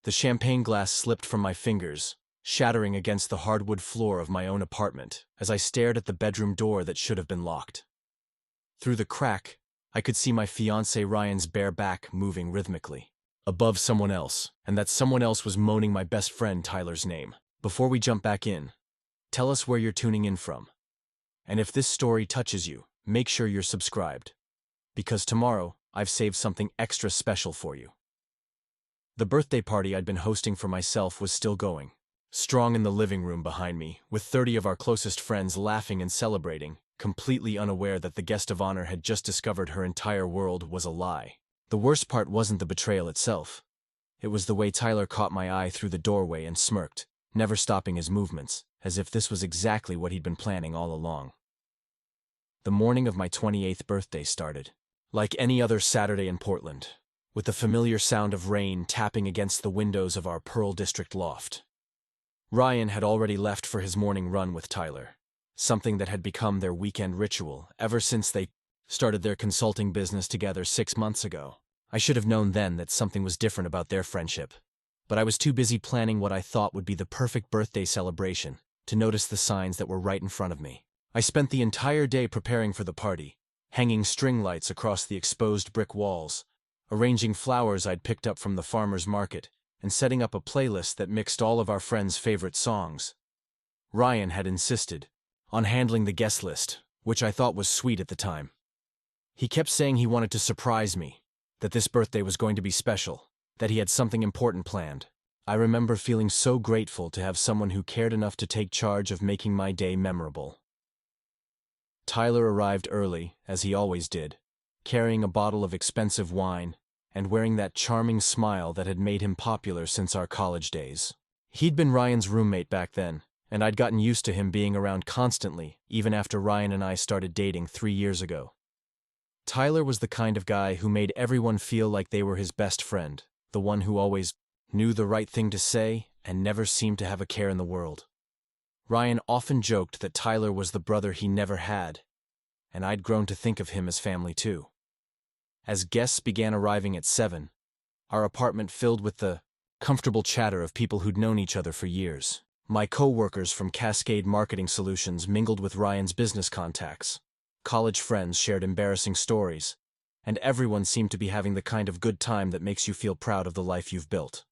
The champagne glass slipped from my fingers, shattering against the hardwood floor of my own apartment as I stared at the bedroom door that should have been locked. Through the crack, I could see my fiancé Ryan's bare back moving rhythmically, above someone else, and that someone else was moaning my best friend Tyler's name. Before we jump back in, tell us where you're tuning in from. And if this story touches you, make sure you're subscribed, because tomorrow I've saved something extra special for you. The birthday party I'd been hosting for myself was still going, strong in the living room behind me, with 30 of our closest friends laughing and celebrating, completely unaware that the guest of honor had just discovered her entire world was a lie. The worst part wasn't the betrayal itself. It was the way Tyler caught my eye through the doorway and smirked, never stopping his movements, as if this was exactly what he'd been planning all along. The morning of my 28th birthday started, like any other Saturday in Portland, with the familiar sound of rain tapping against the windows of our Pearl District loft. Ryan had already left for his morning run with Tyler, something that had become their weekend ritual ever since they started their consulting business together 6 months ago. I should have known then that something was different about their friendship, but I was too busy planning what I thought would be the perfect birthday celebration to notice the signs that were right in front of me. I spent the entire day preparing for the party, hanging string lights across the exposed brick walls, arranging flowers I'd picked up from the farmer's market, and setting up a playlist that mixed all of our friends' favorite songs. Ryan had insisted on handling the guest list, which I thought was sweet at the time. He kept saying he wanted to surprise me, that this birthday was going to be special, that he had something important planned. I remember feeling so grateful to have someone who cared enough to take charge of making my day memorable. Tyler arrived early, as he always did, carrying a bottle of expensive wine and wearing that charming smile that had made him popular since our college days. He'd been Ryan's roommate back then, and I'd gotten used to him being around constantly, even after Ryan and I started dating 3 years ago. Tyler was the kind of guy who made everyone feel like they were his best friend, the one who always knew the right thing to say and never seemed to have a care in the world. Ryan often joked that Tyler was the brother he never had, and I'd grown to think of him as family too. As guests began arriving at 7, our apartment filled with the comfortable chatter of people who'd known each other for years. My co-workers from Cascade Marketing Solutions mingled with Ryan's business contacts. College friends shared embarrassing stories, and everyone seemed to be having the kind of good time that makes you feel proud of the life you've built.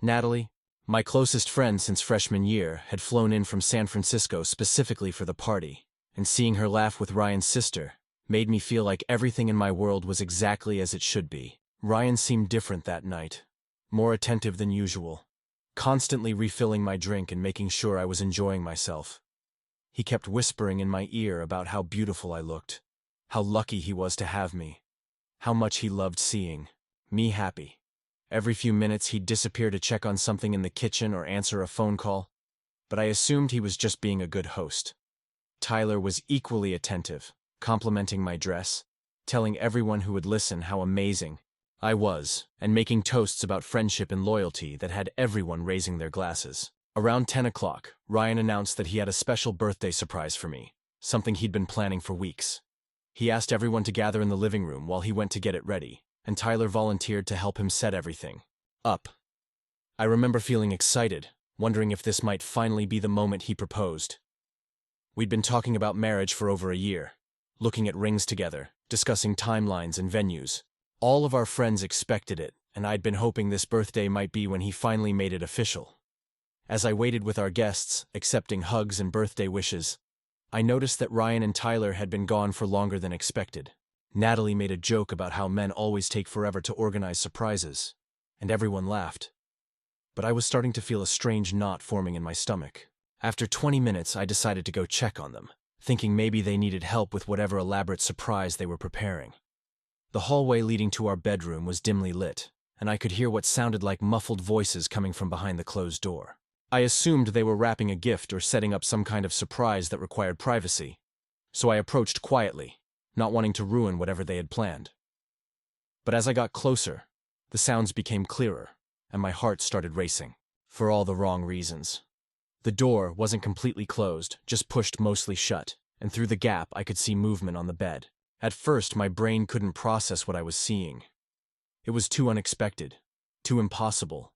Natalie, my closest friend since freshman year, had flown in from San Francisco specifically for the party, and seeing her laugh with Ryan's sister made me feel like everything in my world was exactly as it should be. Ryan seemed different that night, more attentive than usual, constantly refilling my drink and making sure I was enjoying myself. He kept whispering in my ear about how beautiful I looked, how lucky he was to have me, how much he loved seeing me happy. Every few minutes he'd disappear to check on something in the kitchen or answer a phone call, but I assumed he was just being a good host. Tyler was equally attentive, complimenting my dress, telling everyone who would listen how amazing I was, and making toasts about friendship and loyalty that had everyone raising their glasses. Around 10 o'clock, Ryan announced that he had a special birthday surprise for me, something he'd been planning for weeks. He asked everyone to gather in the living room while he went to get it ready, and Tyler volunteered to help him set everything up. I remember feeling excited, wondering if this might finally be the moment he proposed. We'd been talking about marriage for over a year, looking at rings together, discussing timelines and venues. All of our friends expected it, and I'd been hoping this birthday might be when he finally made it official. As I waited with our guests, accepting hugs and birthday wishes, I noticed that Ryan and Tyler had been gone for longer than expected. Natalie made a joke about how men always take forever to organize surprises, and everyone laughed. But I was starting to feel a strange knot forming in my stomach. After 20 minutes, I decided to go check on them, thinking maybe they needed help with whatever elaborate surprise they were preparing. The hallway leading to our bedroom was dimly lit, and I could hear what sounded like muffled voices coming from behind the closed door. I assumed they were wrapping a gift or setting up some kind of surprise that required privacy, so I approached quietly, not wanting to ruin whatever they had planned. But as I got closer, the sounds became clearer, and my heart started racing, for all the wrong reasons. The door wasn't completely closed, just pushed mostly shut, and through the gap I could see movement on the bed. At first, my brain couldn't process what I was seeing. It was too unexpected, too impossible,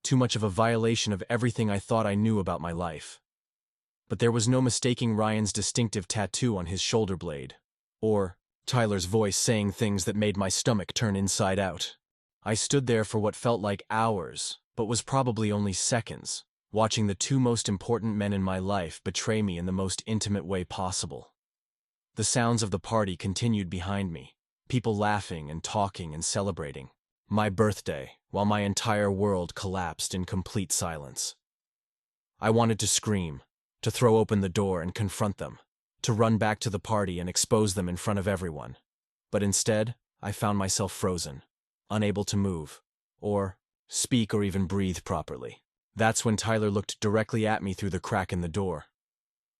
too much of a violation of everything I thought I knew about my life. But there was no mistaking Ryan's distinctive tattoo on his shoulder blade, or Tyler's voice saying things that made my stomach turn inside out. I stood there for what felt like hours, but was probably only seconds, watching the two most important men in my life betray me in the most intimate way possible. The sounds of the party continued behind me, people laughing and talking and celebrating. My birthday, while my entire world collapsed in complete silence. I wanted to scream, to throw open the door and confront them, to run back to the party and expose them in front of everyone. But instead, I found myself frozen, unable to move, or speak or even breathe properly. That's when Tyler looked directly at me through the crack in the door.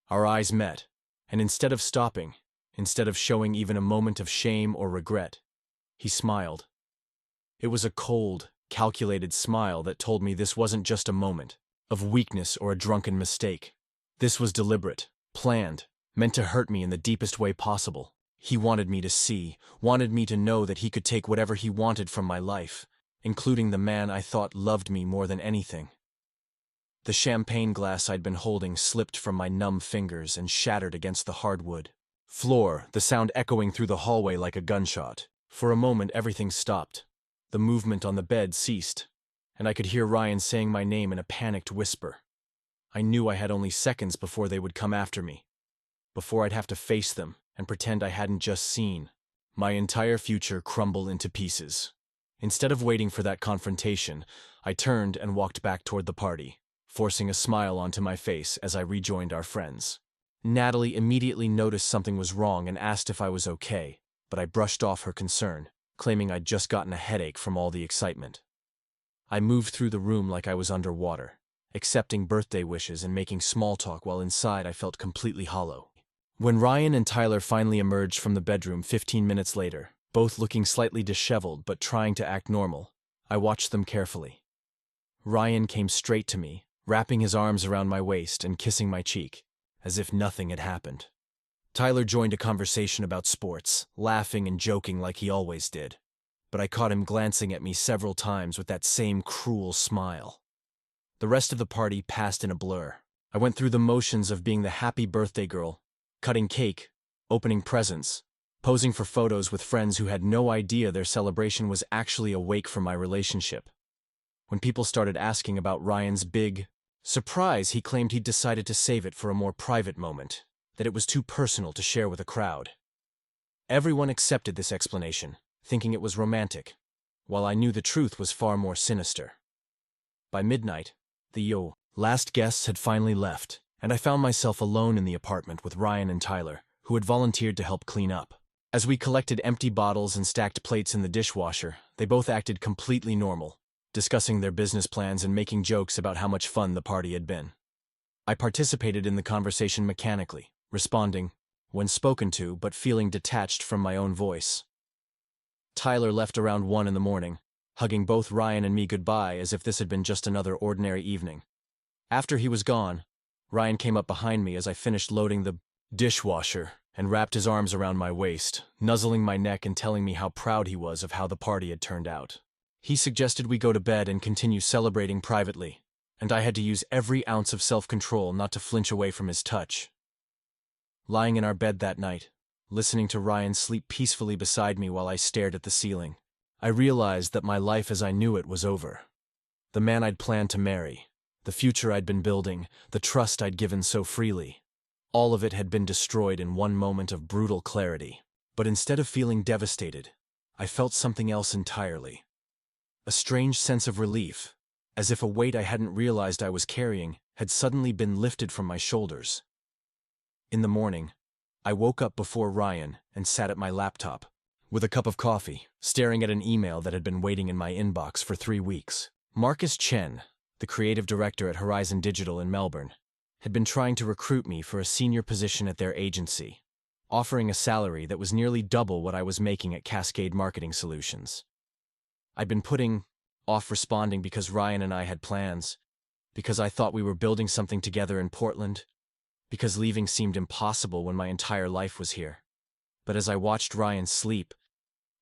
Our eyes met, and instead of stopping, instead of showing even a moment of shame or regret, he smiled. It was a cold, calculated smile that told me this wasn't just a moment of weakness or a drunken mistake. This was deliberate, planned, meant to hurt me in the deepest way possible. He wanted me to see, wanted me to know that he could take whatever he wanted from my life, including the man I thought loved me more than anything. The champagne glass I'd been holding slipped from my numb fingers and shattered against the hardwood floor, the sound echoing through the hallway like a gunshot. For a moment, everything stopped. The movement on the bed ceased, and I could hear Ryan saying my name in a panicked whisper. I knew I had only seconds before they would come after me, before I'd have to face them and pretend I hadn't just seen my entire future crumble into pieces. Instead of waiting for that confrontation, I turned and walked back toward the party, forcing a smile onto my face as I rejoined our friends. Natalie immediately noticed something was wrong and asked if I was okay, but I brushed off her concern, claiming I'd just gotten a headache from all the excitement. I moved through the room like I was underwater, accepting birthday wishes and making small talk while inside I felt completely hollow. When Ryan and Tyler finally emerged from the bedroom 15 minutes later, both looking slightly disheveled but trying to act normal, I watched them carefully. Ryan came straight to me, wrapping his arms around my waist and kissing my cheek, as if nothing had happened. Tyler joined a conversation about sports, laughing and joking like he always did, but I caught him glancing at me several times with that same cruel smile. The rest of the party passed in a blur. I went through the motions of being the happy birthday girl, cutting cake, opening presents, posing for photos with friends who had no idea their celebration was actually a wake for my relationship. When people started asking about Ryan's big surprise, he claimed he'd decided to save it for a more private moment, that it was too personal to share with a crowd. Everyone accepted this explanation, thinking it was romantic, while I knew the truth was far more sinister. By midnight, the last guests had finally left, and I found myself alone in the apartment with Ryan and Tyler, who had volunteered to help clean up. As we collected empty bottles and stacked plates in the dishwasher, they both acted completely normal, discussing their business plans and making jokes about how much fun the party had been. I participated in the conversation mechanically, responding when spoken to but feeling detached from my own voice. Tyler left around 1 in the morning, hugging both Ryan and me goodbye as if this had been just another ordinary evening. After he was gone, Ryan came up behind me as I finished loading the dishwasher and wrapped his arms around my waist, nuzzling my neck and telling me how proud he was of how the party had turned out. He suggested we go to bed and continue celebrating privately, and I had to use every ounce of self-control not to flinch away from his touch. Lying in our bed that night, listening to Ryan sleep peacefully beside me while I stared at the ceiling, I realized that my life as I knew it was over. The man I'd planned to marry, the future I'd been building, the trust I'd given so freely, all of it had been destroyed in one moment of brutal clarity. But instead of feeling devastated, I felt something else entirely. A strange sense of relief, as if a weight I hadn't realized I was carrying had suddenly been lifted from my shoulders. In the morning, I woke up before Ryan and sat at my laptop, with a cup of coffee, staring at an email that had been waiting in my inbox for 3 weeks. Marcus Chen, the creative director at Horizon Digital in Melbourne, had been trying to recruit me for a senior position at their agency, offering a salary that was nearly double what I was making at Cascade Marketing Solutions. I'd been putting off responding because Ryan and I had plans, because I thought we were building something together in Portland, because leaving seemed impossible when my entire life was here. But as I watched Ryan sleep,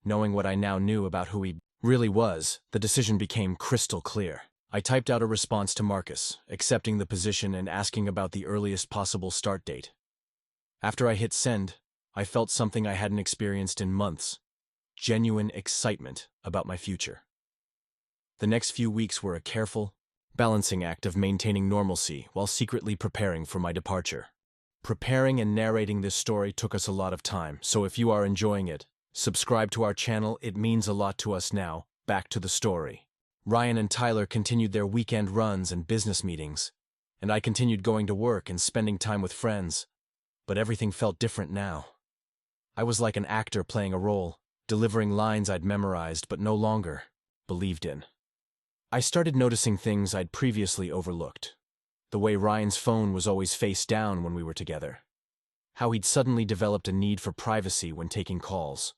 knowing what I now knew about who he really was, the decision became crystal clear. I typed out a response to Marcus, accepting the position and asking about the earliest possible start date. After I hit send, I felt something I hadn't experienced in months: genuine excitement about my future. The next few weeks were a careful, balancing act of maintaining normalcy while secretly preparing for my departure. Preparing and narrating this story took us a lot of time, so if you are enjoying it, subscribe to our channel. It means a lot to us now. Back to the story. Ryan and Tyler continued their weekend runs and business meetings, and I continued going to work and spending time with friends. But everything felt different now. I was like an actor playing a role, delivering lines I'd memorized but no longer believed in. I started noticing things I'd previously overlooked. The way Ryan's phone was always face down when we were together. How he'd suddenly developed a need for privacy when taking calls.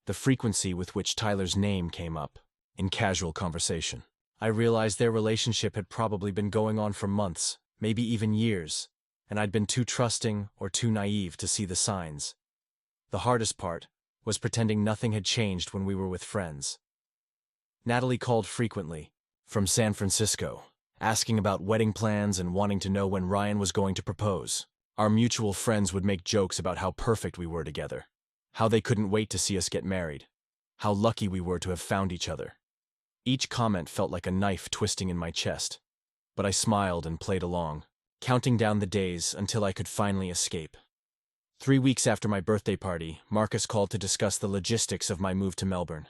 The frequency with which Tyler's name came up in casual conversation. I realized their relationship had probably been going on for months, maybe even years, and I'd been too trusting or too naive to see the signs. The hardest part was pretending nothing had changed when we were with friends. Natalie called frequently, from San Francisco, asking about wedding plans and wanting to know when Ryan was going to propose. Our mutual friends would make jokes about how perfect we were together, how they couldn't wait to see us get married, how lucky we were to have found each other. Each comment felt like a knife twisting in my chest, but I smiled and played along, counting down the days until I could finally escape. 3 weeks after my birthday party, Marcus called to discuss the logistics of my move to Melbourne.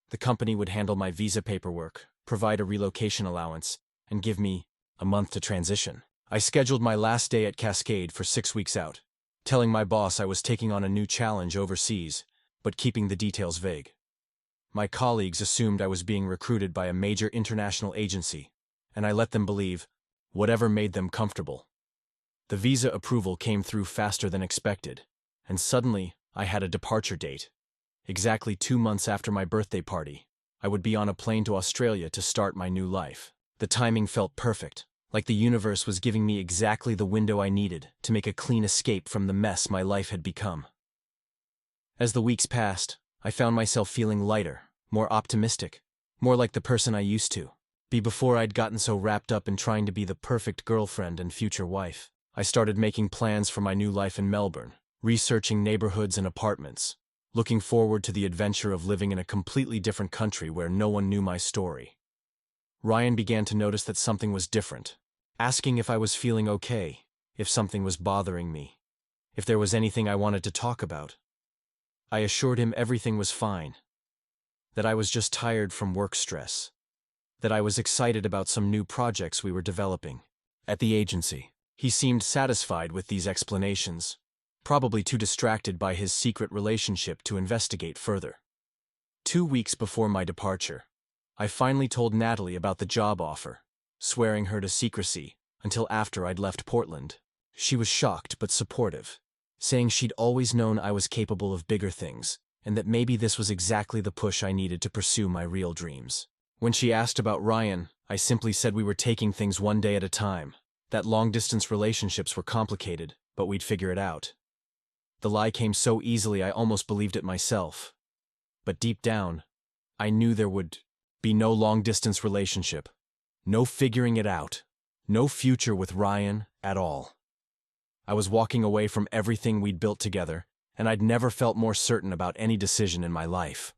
The company would handle my visa paperwork, provide a relocation allowance, and give me a month to transition. I scheduled my last day at Cascade for 6 weeks out, telling my boss I was taking on a new challenge overseas, but keeping the details vague. My colleagues assumed I was being recruited by a major international agency, and I let them believe whatever made them comfortable. The visa approval came through faster than expected, and suddenly I had a departure date. Exactly 2 months after my birthday party, I would be on a plane to Australia to start my new life. The timing felt perfect, like the universe was giving me exactly the window I needed to make a clean escape from the mess my life had become. As the weeks passed, I found myself feeling lighter, more optimistic, more like the person I used to be before I'd gotten so wrapped up in trying to be the perfect girlfriend and future wife. I started making plans for my new life in Melbourne, researching neighborhoods and apartments, looking forward to the adventure of living in a completely different country where no one knew my story. Ryan began to notice that something was different, asking if I was feeling okay, if something was bothering me, if there was anything I wanted to talk about. I assured him everything was fine, that I was just tired from work stress, that I was excited about some new projects we were developing at the agency. He seemed satisfied with these explanations, probably too distracted by his secret relationship to investigate further. 2 weeks before my departure, I finally told Natalie about the job offer, swearing her to secrecy until after I'd left Portland. She was shocked but supportive, saying she'd always known I was capable of bigger things, and that maybe this was exactly the push I needed to pursue my real dreams. When she asked about Ryan, I simply said we were taking things one day at a time, that long-distance relationships were complicated, but we'd figure it out. The lie came so easily I almost believed it myself. But deep down, I knew there would be no long-distance relationship, no figuring it out, no future with Ryan at all. I was walking away from everything we'd built together, and I'd never felt more certain about any decision in my life.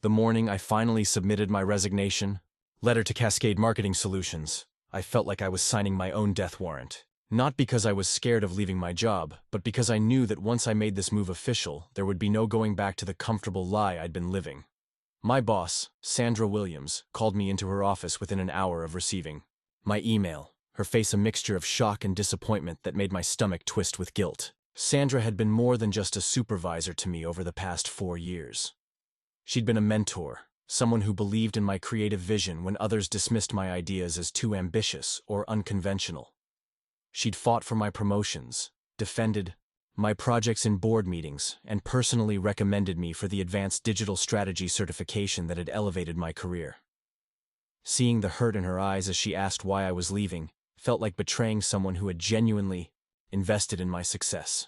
The morning I finally submitted my resignation letter to Cascade Marketing Solutions, I felt like I was signing my own death warrant. Not because I was scared of leaving my job, but because I knew that once I made this move official, there would be no going back to the comfortable lie I'd been living. My boss, Sandra Williams, called me into her office within an hour of receiving my email, her face a mixture of shock and disappointment that made my stomach twist with guilt. Sandra had been more than just a supervisor to me over the past 4 years. She'd been a mentor, someone who believed in my creative vision when others dismissed my ideas as too ambitious or unconventional. She'd fought for my promotions, defended my projects in board meetings, and personally recommended me for the advanced digital strategy certification that had elevated my career. Seeing the hurt in her eyes as she asked why I was leaving felt like betraying someone who had genuinely invested in my success.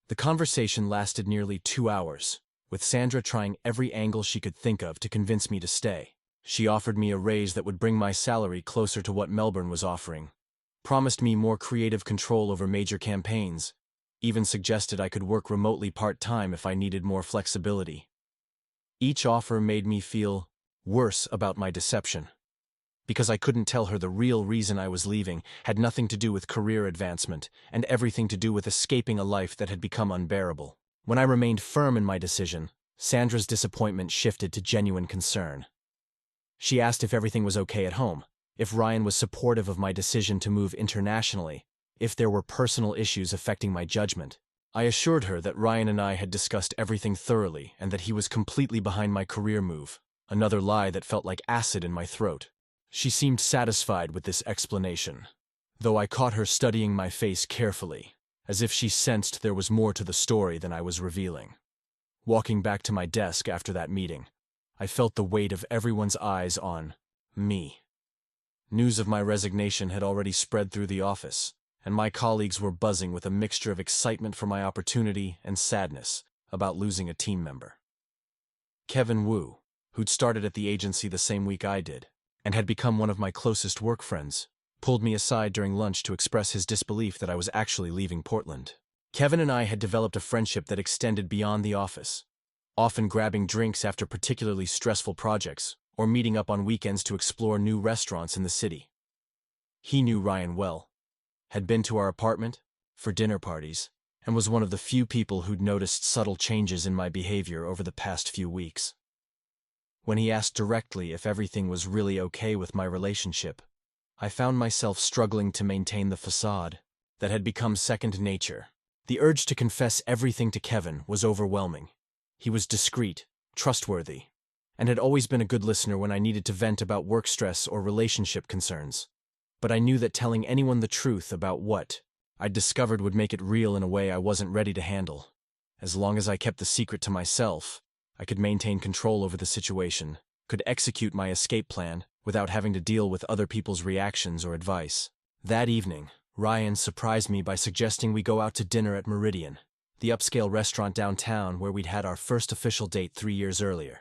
The conversation lasted nearly 2 hours, with Sandra trying every angle she could think of to convince me to stay. She offered me a raise that would bring my salary closer to what Melbourne was offering, promised me more creative control over major campaigns, even suggested I could work remotely part-time if I needed more flexibility. Each offer made me feel worse about my deception, because I couldn't tell her the real reason I was leaving had nothing to do with career advancement and everything to do with escaping a life that had become unbearable. When I remained firm in my decision, Sandra's disappointment shifted to genuine concern. She asked if everything was okay at home, if Ryan was supportive of my decision to move internationally, if there were personal issues affecting my judgment. I assured her that Ryan and I had discussed everything thoroughly and that he was completely behind my career move, another lie that felt like acid in my throat. She seemed satisfied with this explanation, though I caught her studying my face carefully, as if she sensed there was more to the story than I was revealing. Walking back to my desk after that meeting, I felt the weight of everyone's eyes on me. News of my resignation had already spread through the office, and my colleagues were buzzing with a mixture of excitement for my opportunity and sadness about losing a team member. Kevin Wu, who'd started at the agency the same week I did, and had become one of my closest work friends, pulled me aside during lunch to express his disbelief that I was actually leaving Portland. Kevin and I had developed a friendship that extended beyond the office, often grabbing drinks after particularly stressful projects or meeting up on weekends to explore new restaurants in the city. He knew Ryan well, had been to our apartment for dinner parties, and was one of the few people who'd noticed subtle changes in my behavior over the past few weeks. When he asked directly if everything was really okay with my relationship, I found myself struggling to maintain the facade that had become second nature. The urge to confess everything to Kevin was overwhelming. He was discreet, trustworthy, and had always been a good listener when I needed to vent about work stress or relationship concerns. But I knew that telling anyone the truth about what I'd discovered would make it real in a way I wasn't ready to handle. As long as I kept the secret to myself, I could maintain control over the situation, could execute my escape plan without having to deal with other people's reactions or advice. That evening, Ryan surprised me by suggesting we go out to dinner at Meridian, the upscale restaurant downtown where we'd had our first official date 3 years earlier.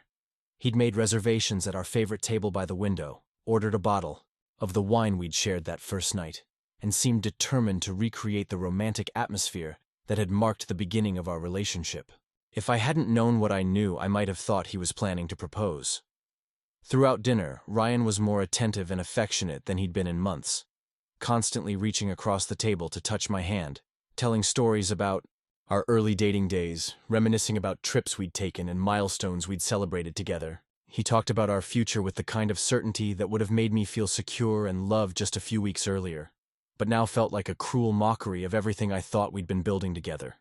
He'd made reservations at our favorite table by the window, ordered a bottle of the wine we'd shared that first night, and seemed determined to recreate the romantic atmosphere that had marked the beginning of our relationship. If I hadn't known what I knew, I might have thought he was planning to propose. Throughout dinner, Ryan was more attentive and affectionate than he'd been in months, constantly reaching across the table to touch my hand, telling stories about our early dating days, reminiscing about trips we'd taken and milestones we'd celebrated together. He talked about our future with the kind of certainty that would have made me feel secure and loved just a few weeks earlier, but now felt like a cruel mockery of everything I thought we'd been building together.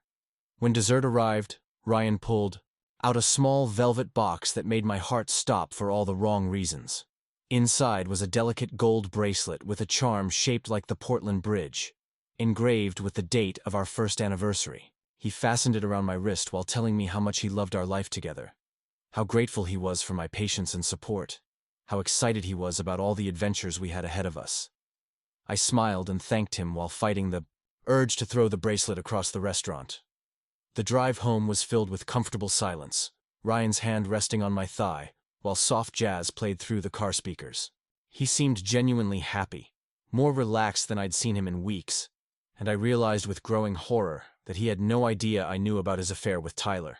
When dessert arrived, Ryan pulled out a small velvet box that made my heart stop for all the wrong reasons. Inside was a delicate gold bracelet with a charm shaped like the Portland Bridge, engraved with the date of our first anniversary. He fastened it around my wrist while telling me how much he loved our life together, how grateful he was for my patience and support, how excited he was about all the adventures we had ahead of us. I smiled and thanked him while fighting the urge to throw the bracelet across the restaurant. The drive home was filled with comfortable silence, Ryan's hand resting on my thigh, while soft jazz played through the car speakers. He seemed genuinely happy, more relaxed than I'd seen him in weeks, and I realized with growing horror that he had no idea I knew about his affair with Tyler.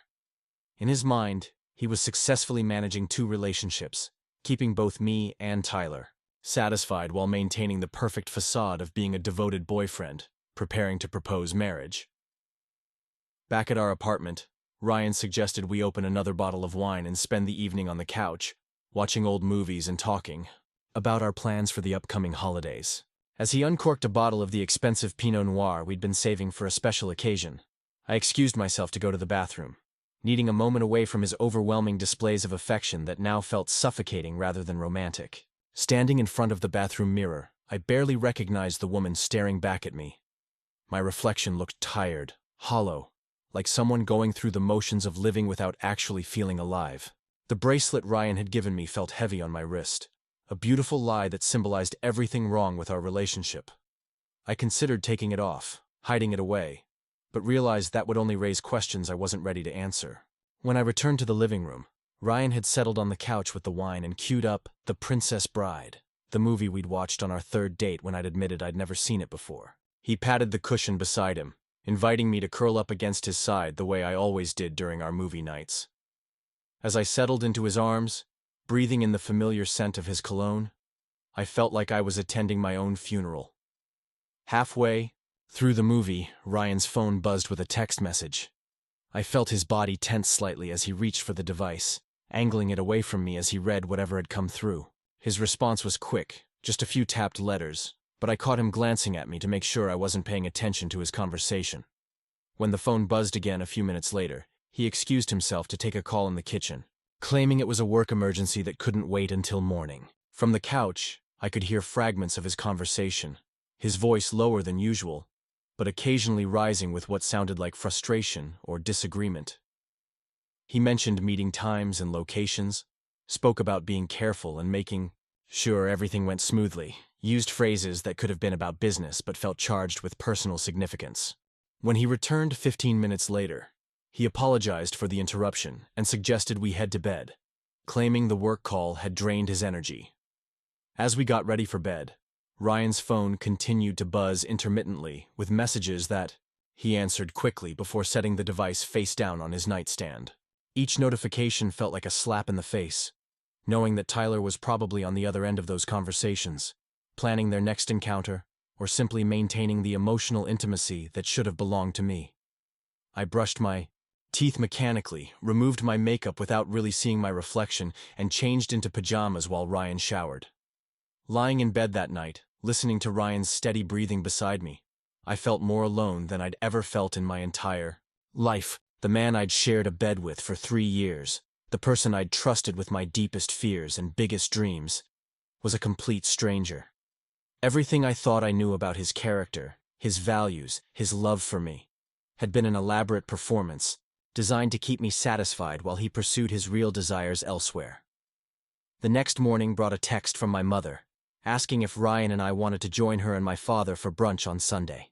In his mind, he was successfully managing 2 relationships, keeping both me and Tyler satisfied while maintaining the perfect facade of being a devoted boyfriend, preparing to propose marriage. Back at our apartment, Ryan suggested we open another bottle of wine and spend the evening on the couch, watching old movies and talking about our plans for the upcoming holidays. As he uncorked a bottle of the expensive Pinot Noir we'd been saving for a special occasion, I excused myself to go to the bathroom, needing a moment away from his overwhelming displays of affection that now felt suffocating rather than romantic. Standing in front of the bathroom mirror, I barely recognized the woman staring back at me. My reflection looked tired, hollow, like someone going through the motions of living without actually feeling alive. The bracelet Ryan had given me felt heavy on my wrist, a beautiful lie that symbolized everything wrong with our relationship. I considered taking it off, hiding it away, but realized that would only raise questions I wasn't ready to answer. When I returned to the living room, Ryan had settled on the couch with the wine and queued up The Princess Bride, the movie we'd watched on our third date when I'd admitted I'd never seen it before. He patted the cushion beside him, inviting me to curl up against his side the way I always did during our movie nights. As I settled into his arms, breathing in the familiar scent of his cologne, I felt like I was attending my own funeral. Halfway through the movie, Ryan's phone buzzed with a text message. I felt his body tense slightly as he reached for the device, angling it away from me as he read whatever had come through. His response was quick, just a few tapped letters, but I caught him glancing at me to make sure I wasn't paying attention to his conversation. When the phone buzzed again a few minutes later, he excused himself to take a call in the kitchen, claiming it was a work emergency that couldn't wait until morning. From the couch, I could hear fragments of his conversation, his voice lower than usual, but occasionally rising with what sounded like frustration or disagreement. He mentioned meeting times and locations, spoke about being careful and making sure everything went smoothly, used phrases that could have been about business but felt charged with personal significance. When he returned 15 minutes later, he apologized for the interruption and suggested we head to bed, claiming the work call had drained his energy. As we got ready for bed, Ryan's phone continued to buzz intermittently with messages that he answered quickly before setting the device face down on his nightstand. Each notification felt like a slap in the face, knowing that Tyler was probably on the other end of those conversations, planning their next encounter, or simply maintaining the emotional intimacy that should have belonged to me. I brushed my teeth mechanically, removed my makeup without really seeing my reflection, and changed into pajamas while Ryan showered. Lying in bed that night, listening to Ryan's steady breathing beside me, I felt more alone than I'd ever felt in my entire life. The man I'd shared a bed with for 3 years, the person I'd trusted with my deepest fears and biggest dreams, was a complete stranger. Everything I thought I knew about his character, his values, his love for me, had been an elaborate performance, designed to keep me satisfied while he pursued his real desires elsewhere. The next morning brought a text from my mother, asking if Ryan and I wanted to join her and my father for brunch on Sunday.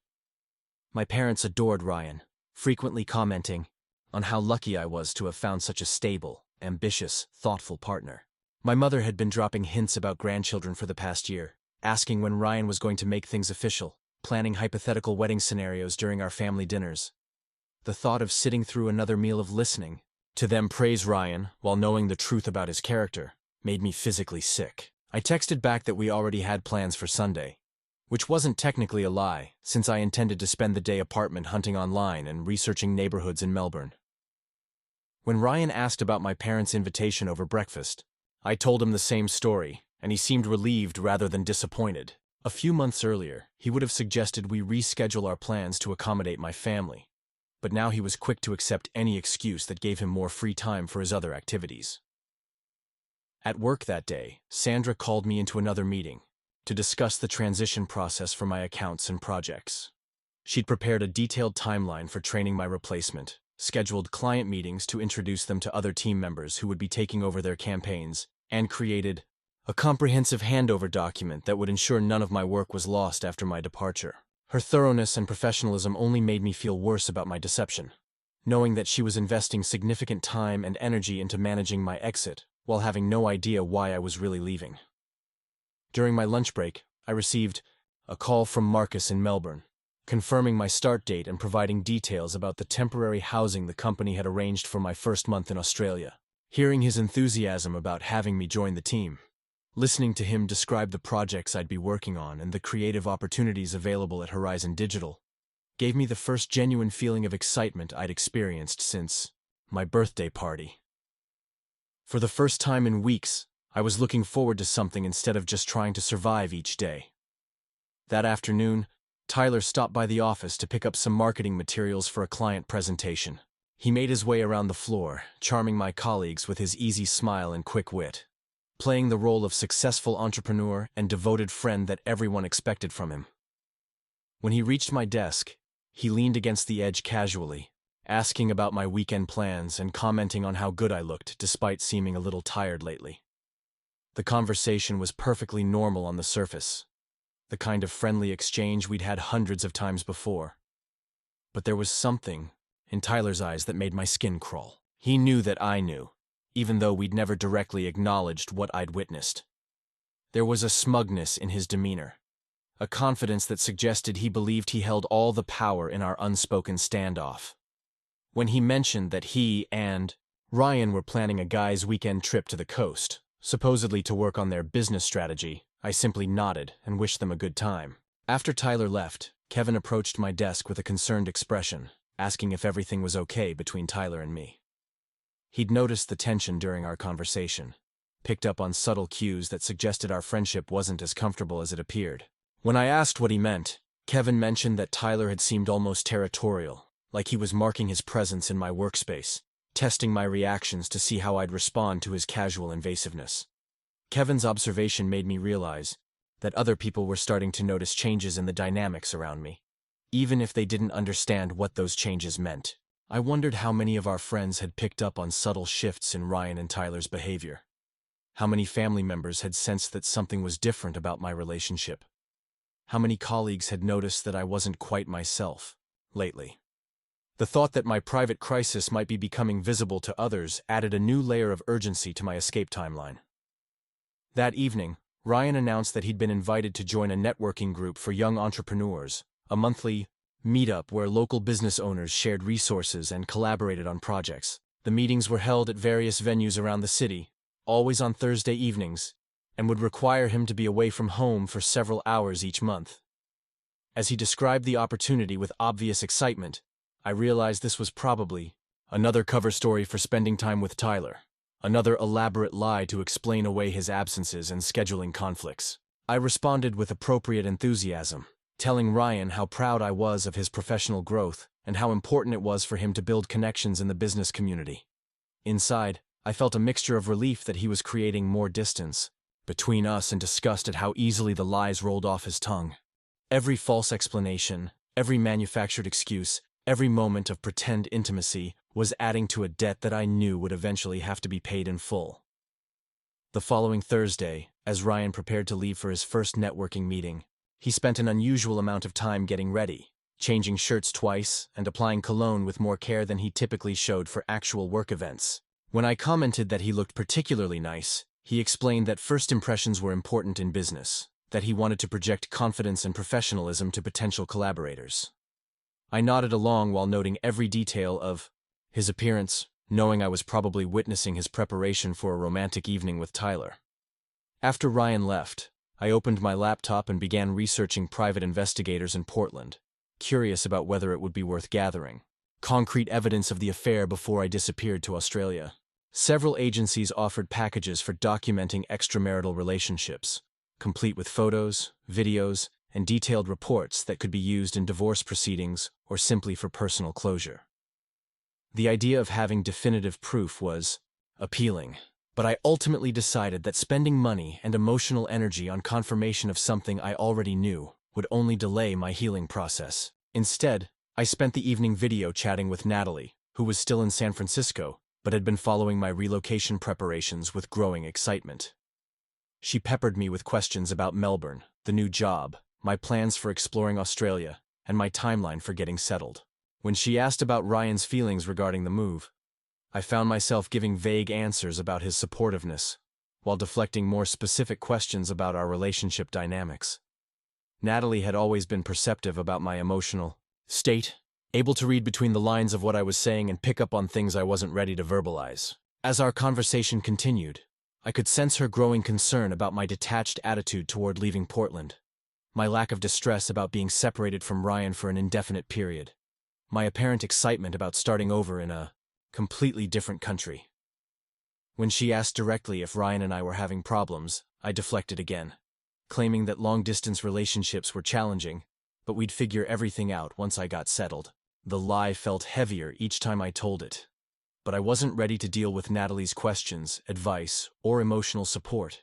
My parents adored Ryan, frequently commenting on how lucky I was to have found such a stable, ambitious, thoughtful partner. My mother had been dropping hints about grandchildren for the past year, asking when Ryan was going to make things official, planning hypothetical wedding scenarios during our family dinners. The thought of sitting through another meal of listening to them praise Ryan while knowing the truth about his character made me physically sick. I texted back that we already had plans for Sunday, which wasn't technically a lie, since I intended to spend the day apartment hunting online and researching neighborhoods in Melbourne. When Ryan asked about my parents' invitation over breakfast, I told him the same story, and he seemed relieved rather than disappointed. A few months earlier, he would have suggested we reschedule our plans to accommodate my family, but now he was quick to accept any excuse that gave him more free time for his other activities. At work that day, Sandra called me into another meeting to discuss the transition process for my accounts and projects. She'd prepared a detailed timeline for training my replacement, scheduled client meetings to introduce them to other team members who would be taking over their campaigns, and created a comprehensive handover document that would ensure none of my work was lost after my departure. Her thoroughness and professionalism only made me feel worse about my deception, knowing that she was investing significant time and energy into managing my exit while having no idea why I was really leaving. During my lunch break, I received a call from Marcus in Melbourne, confirming my start date and providing details about the temporary housing the company had arranged for my first month in Australia. Hearing his enthusiasm about having me join the team, listening to him describe the projects I'd be working on and the creative opportunities available at Horizon Digital, gave me the first genuine feeling of excitement I'd experienced since my birthday party. For the first time in weeks, I was looking forward to something instead of just trying to survive each day. That afternoon, Tyler stopped by the office to pick up some marketing materials for a client presentation. He made his way around the floor, charming my colleagues with his easy smile and quick wit, playing the role of successful entrepreneur and devoted friend that everyone expected from him. When he reached my desk, he leaned against the edge casually, asking about my weekend plans and commenting on how good I looked despite seeming a little tired lately. The conversation was perfectly normal on the surface, the kind of friendly exchange we'd had hundreds of times before. But there was something in Tyler's eyes that made my skin crawl. He knew that I knew, even though we'd never directly acknowledged what I'd witnessed. There was a smugness in his demeanor, a confidence that suggested he believed he held all the power in our unspoken standoff. When he mentioned that he and Ryan were planning a guy's weekend trip to the coast, supposedly to work on their business strategy, I simply nodded and wished them a good time. After Tyler left, Kevin approached my desk with a concerned expression, asking if everything was okay between Tyler and me. He'd noticed the tension during our conversation, picked up on subtle cues that suggested our friendship wasn't as comfortable as it appeared. When I asked what he meant, Kevin mentioned that Tyler had seemed almost territorial, like he was marking his presence in my workspace, testing my reactions to see how I'd respond to his casual invasiveness. Kevin's observation made me realize that other people were starting to notice changes in the dynamics around me, even if they didn't understand what those changes meant. I wondered how many of our friends had picked up on subtle shifts in Ryan and Tyler's behavior. How many family members had sensed that something was different about my relationship. How many colleagues had noticed that I wasn't quite myself lately. The thought that my private crisis might be becoming visible to others added a new layer of urgency to my escape timeline. That evening, Ryan announced that he'd been invited to join a networking group for young entrepreneurs, a monthly meetup where local business owners shared resources and collaborated on projects. The meetings were held at various venues around the city, always on Thursday evenings, and would require him to be away from home for several hours each month. As he described the opportunity with obvious excitement, I realized this was probably another cover story for spending time with Tyler, another elaborate lie to explain away his absences and scheduling conflicts. I responded with appropriate enthusiasm, telling Ryan how proud I was of his professional growth and how important it was for him to build connections in the business community. Inside, I felt a mixture of relief that he was creating more distance between us and disgust at how easily the lies rolled off his tongue. Every false explanation, every manufactured excuse, every moment of pretend intimacy was adding to a debt that I knew would eventually have to be paid in full. The following Thursday, as Ryan prepared to leave for his first networking meeting, he spent an unusual amount of time getting ready, changing shirts twice and applying cologne with more care than he typically showed for actual work events. When I commented that he looked particularly nice, he explained that first impressions were important in business, that he wanted to project confidence and professionalism to potential collaborators. I nodded along while noting every detail of his appearance, knowing I was probably witnessing his preparation for a romantic evening with Tyler. After Ryan left, I opened my laptop and began researching private investigators in Portland, curious about whether it would be worth gathering concrete evidence of the affair before I disappeared to Australia. Several agencies offered packages for documenting extramarital relationships, complete with photos, videos, and detailed reports that could be used in divorce proceedings or simply for personal closure. The idea of having definitive proof was appealing, but I ultimately decided that spending money and emotional energy on confirmation of something I already knew would only delay my healing process. Instead, I spent the evening video chatting with Natalie, who was still in San Francisco, but had been following my relocation preparations with growing excitement. She peppered me with questions about Melbourne, the new job, my plans for exploring Australia, and my timeline for getting settled. When she asked about Ryan's feelings regarding the move, I found myself giving vague answers about his supportiveness, while deflecting more specific questions about our relationship dynamics. Natalie had always been perceptive about my emotional state, able to read between the lines of what I was saying and pick up on things I wasn't ready to verbalize. As our conversation continued, I could sense her growing concern about my detached attitude toward leaving Portland, my lack of distress about being separated from Ryan for an indefinite period, my apparent excitement about starting over in a completely different country. When she asked directly if Ryan and I were having problems, I deflected again, claiming that long-distance relationships were challenging, but we'd figure everything out once I got settled. The lie felt heavier each time I told it, but I wasn't ready to deal with Natalie's questions, advice, or emotional support.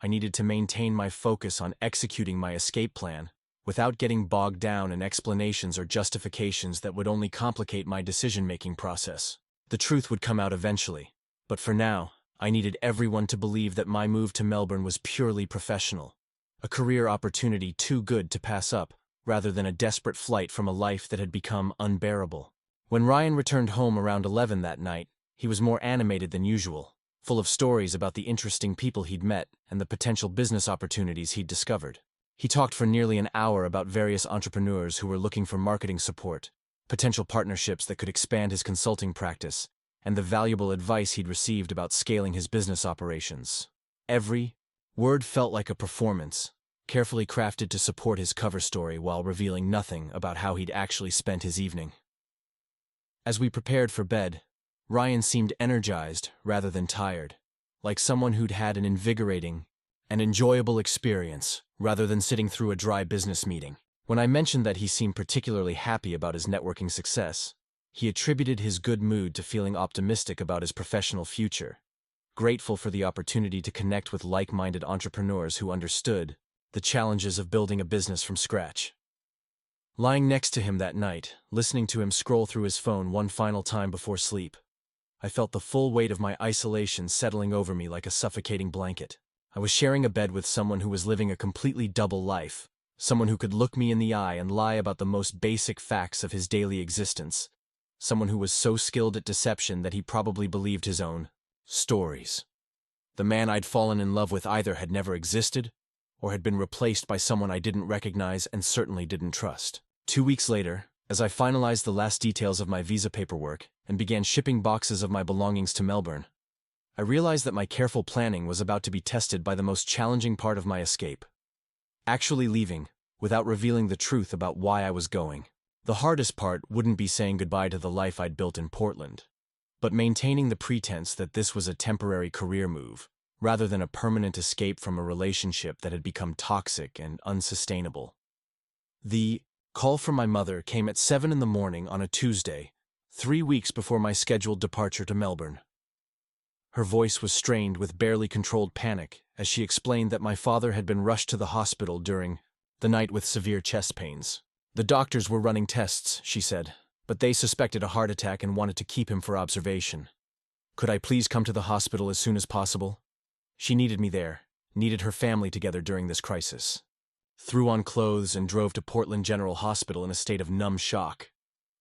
I needed to maintain my focus on executing my escape plan without getting bogged down in explanations or justifications that would only complicate my decision-making process. The truth would come out eventually, but for now, I needed everyone to believe that my move to Melbourne was purely professional, a career opportunity too good to pass up, rather than a desperate flight from a life that had become unbearable. When Ryan returned home around 11 that night, he was more animated than usual, full of stories about the interesting people he'd met and the potential business opportunities he'd discovered. He talked for nearly an hour about various entrepreneurs who were looking for marketing support, potential partnerships that could expand his consulting practice, and the valuable advice he'd received about scaling his business operations. Every word felt like a performance, carefully crafted to support his cover story while revealing nothing about how he'd actually spent his evening. As we prepared for bed, Ryan seemed energized rather than tired, like someone who'd had an invigorating and enjoyable experience rather than sitting through a dry business meeting. When I mentioned that he seemed particularly happy about his networking success, he attributed his good mood to feeling optimistic about his professional future, grateful for the opportunity to connect with like-minded entrepreneurs who understood the challenges of building a business from scratch. Lying next to him that night, listening to him scroll through his phone one final time before sleep, I felt the full weight of my isolation settling over me like a suffocating blanket. I was sharing a bed with someone who was living a completely double life, someone who could look me in the eye and lie about the most basic facts of his daily existence, someone who was so skilled at deception that he probably believed his own stories. The man I'd fallen in love with either had never existed or had been replaced by someone I didn't recognize and certainly didn't trust. 2 weeks later, as I finalized the last details of my visa paperwork and began shipping boxes of my belongings to Melbourne, I realized that my careful planning was about to be tested by the most challenging part of my escape: actually leaving without revealing the truth about why I was going. The hardest part wouldn't be saying goodbye to the life I'd built in Portland, but maintaining the pretense that this was a temporary career move, rather than a permanent escape from a relationship that had become toxic and unsustainable. The call from my mother came at 7 in the morning on a Tuesday, 3 weeks before my scheduled departure to Melbourne. Her voice was strained with barely controlled panic as she explained that my father had been rushed to the hospital during the night with severe chest pains. The doctors were running tests, she said, but they suspected a heart attack and wanted to keep him for observation. Could I please come to the hospital as soon as possible? She needed me there, needed her family together during this crisis. Threw on clothes and drove to Portland General Hospital in a state of numb shock,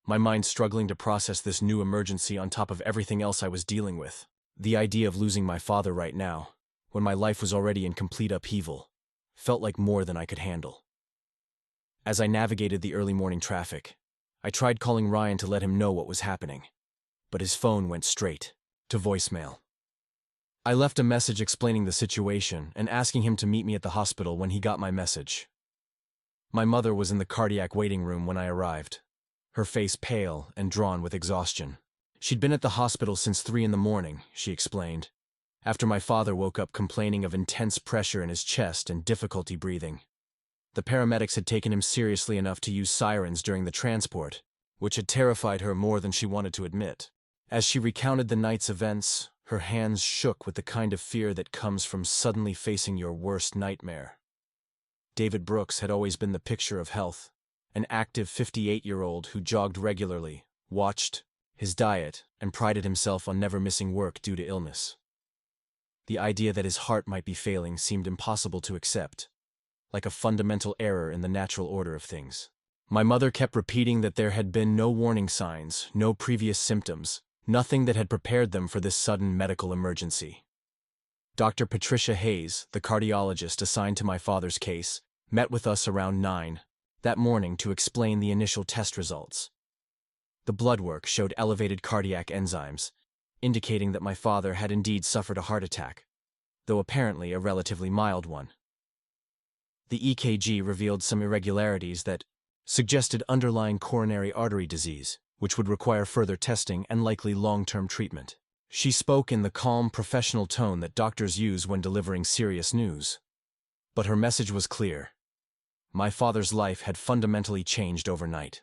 my mind struggling to process this new emergency on top of everything else I was dealing with. The idea of losing my father right now, when my life was already in complete upheaval, felt like more than I could handle. As I navigated the early morning traffic, I tried calling Ryan to let him know what was happening, but his phone went straight to voicemail. I left a message explaining the situation and asking him to meet me at the hospital when he got my message. My mother was in the cardiac waiting room when I arrived, her face pale and drawn with exhaustion. She'd been at the hospital since 3 in the morning, she explained, after my father woke up complaining of intense pressure in his chest and difficulty breathing. The paramedics had taken him seriously enough to use sirens during the transport, which had terrified her more than she wanted to admit. As she recounted the night's events, her hands shook with the kind of fear that comes from suddenly facing your worst nightmare. David Brooks had always been the picture of health, an active 58-year-old who jogged regularly, watched his diet, and prided himself on never missing work due to illness. The idea that his heart might be failing seemed impossible to accept, like a fundamental error in the natural order of things. My mother kept repeating that there had been no warning signs, no previous symptoms, nothing that had prepared them for this sudden medical emergency. Dr. Patricia Hayes, the cardiologist assigned to my father's case, met with us around 9 that morning to explain the initial test results. The blood work showed elevated cardiac enzymes, indicating that my father had indeed suffered a heart attack, though apparently a relatively mild one. The EKG revealed some irregularities that suggested underlying coronary artery disease, which would require further testing and likely long-term treatment. She spoke in the calm, professional tone that doctors use when delivering serious news. But her message was clear. My father's life had fundamentally changed overnight.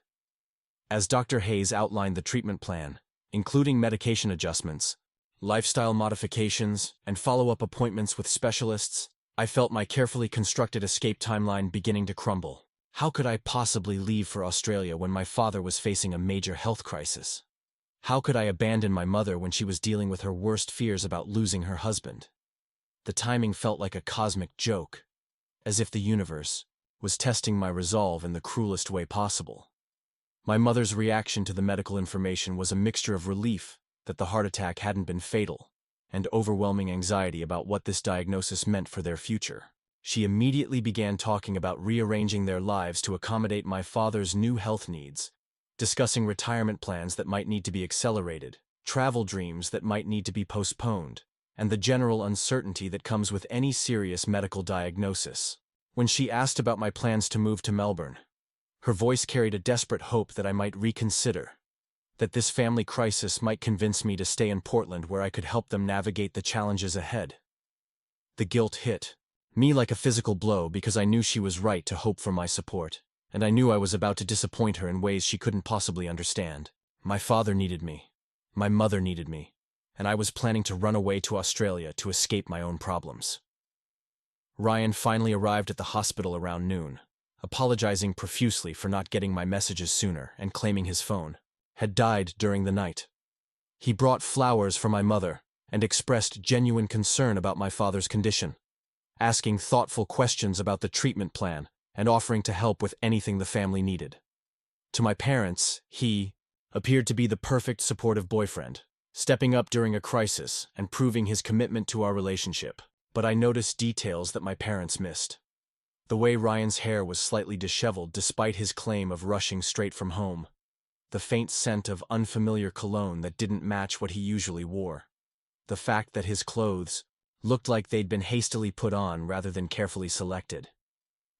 As Dr. Hayes outlined the treatment plan, including medication adjustments, lifestyle modifications, and follow-up appointments with specialists, I felt my carefully constructed escape timeline beginning to crumble. How could I possibly leave for Australia when my father was facing a major health crisis? How could I abandon my mother when she was dealing with her worst fears about losing her husband? The timing felt like a cosmic joke, as if the universe was testing my resolve in the cruelest way possible. My mother's reaction to the medical information was a mixture of relief that the heart attack hadn't been fatal, and overwhelming anxiety about what this diagnosis meant for their future. She immediately began talking about rearranging their lives to accommodate my father's new health needs, discussing retirement plans that might need to be accelerated, travel dreams that might need to be postponed, and the general uncertainty that comes with any serious medical diagnosis. When she asked about my plans to move to Melbourne, her voice carried a desperate hope that I might reconsider, that this family crisis might convince me to stay in Portland where I could help them navigate the challenges ahead. The guilt hit me like a physical blow because I knew she was right to hope for my support, and I knew I was about to disappoint her in ways she couldn't possibly understand. My father needed me. My mother needed me, and I was planning to run away to Australia to escape my own problems. Ryan finally arrived at the hospital around noon, apologizing profusely for not getting my messages sooner and claiming his phone had died during the night. He brought flowers for my mother and expressed genuine concern about my father's condition, asking thoughtful questions about the treatment plan and offering to help with anything the family needed. To my parents, he appeared to be the perfect supportive boyfriend, stepping up during a crisis and proving his commitment to our relationship. But I noticed details that my parents missed. The way Ryan's hair was slightly disheveled despite his claim of rushing straight from home. The faint scent of unfamiliar cologne that didn't match what he usually wore. The fact that his clothes looked like they'd been hastily put on rather than carefully selected.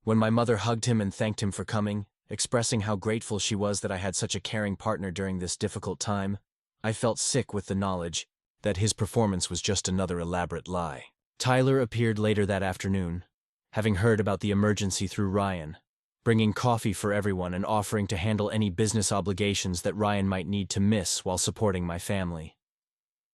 When my mother hugged him and thanked him for coming, expressing how grateful she was that I had such a caring partner during this difficult time, I felt sick with the knowledge that his performance was just another elaborate lie. Tyler appeared later that afternoon, having heard about the emergency through Ryan, bringing coffee for everyone and offering to handle any business obligations that Ryan might need to miss while supporting my family.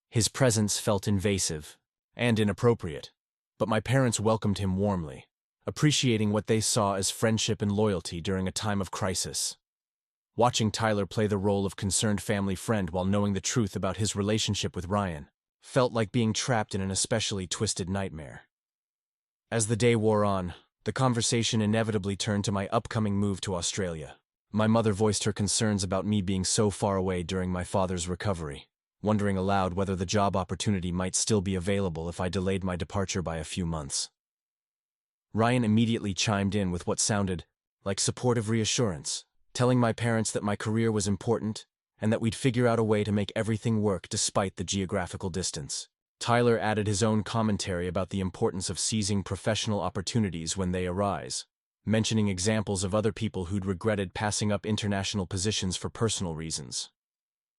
His presence felt invasive and inappropriate, but my parents welcomed him warmly, appreciating what they saw as friendship and loyalty during a time of crisis. Watching Tyler play the role of concerned family friend while knowing the truth about his relationship with Ryan felt like being trapped in an especially twisted nightmare. As the day wore on, the conversation inevitably turned to my upcoming move to Australia. My mother voiced her concerns about me being so far away during my father's recovery, wondering aloud whether the job opportunity might still be available if I delayed my departure by a few months. Ryan immediately chimed in with what sounded like supportive reassurance, telling my parents that my career was important and that we'd figure out a way to make everything work despite the geographical distance. Tyler added his own commentary about the importance of seizing professional opportunities when they arise, mentioning examples of other people who'd regretted passing up international positions for personal reasons.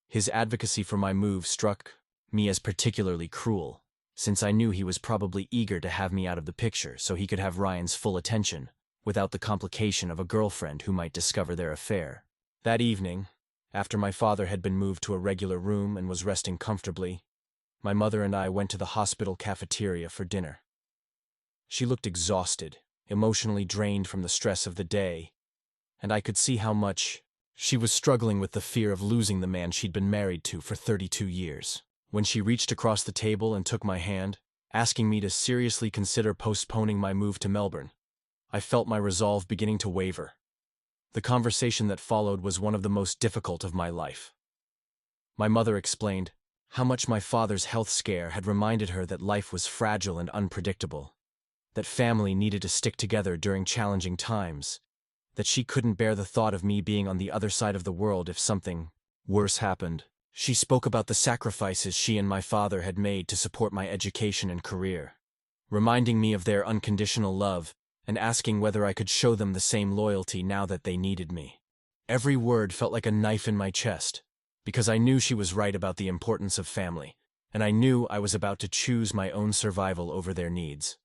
His advocacy for my move struck me as particularly cruel, since I knew he was probably eager to have me out of the picture so he could have Ryan's full attention, without the complication of a girlfriend who might discover their affair. That evening, after my father had been moved to a regular room and was resting comfortably, my mother and I went to the hospital cafeteria for dinner. She looked exhausted, emotionally drained from the stress of the day, and I could see how much she was struggling with the fear of losing the man she'd been married to for 32 years. When she reached across the table and took my hand, asking me to seriously consider postponing my move to Melbourne, I felt my resolve beginning to waver. The conversation that followed was one of the most difficult of my life. My mother explained how much my father's health scare had reminded her that life was fragile and unpredictable, that family needed to stick together during challenging times, that she couldn't bear the thought of me being on the other side of the world if something worse happened. She spoke about the sacrifices she and my father had made to support my education and career, reminding me of their unconditional love and asking whether I could show them the same loyalty now that they needed me. Every word felt like a knife in my chest, because I knew she was right about the importance of family, and I knew I was about to choose my own survival over their needs.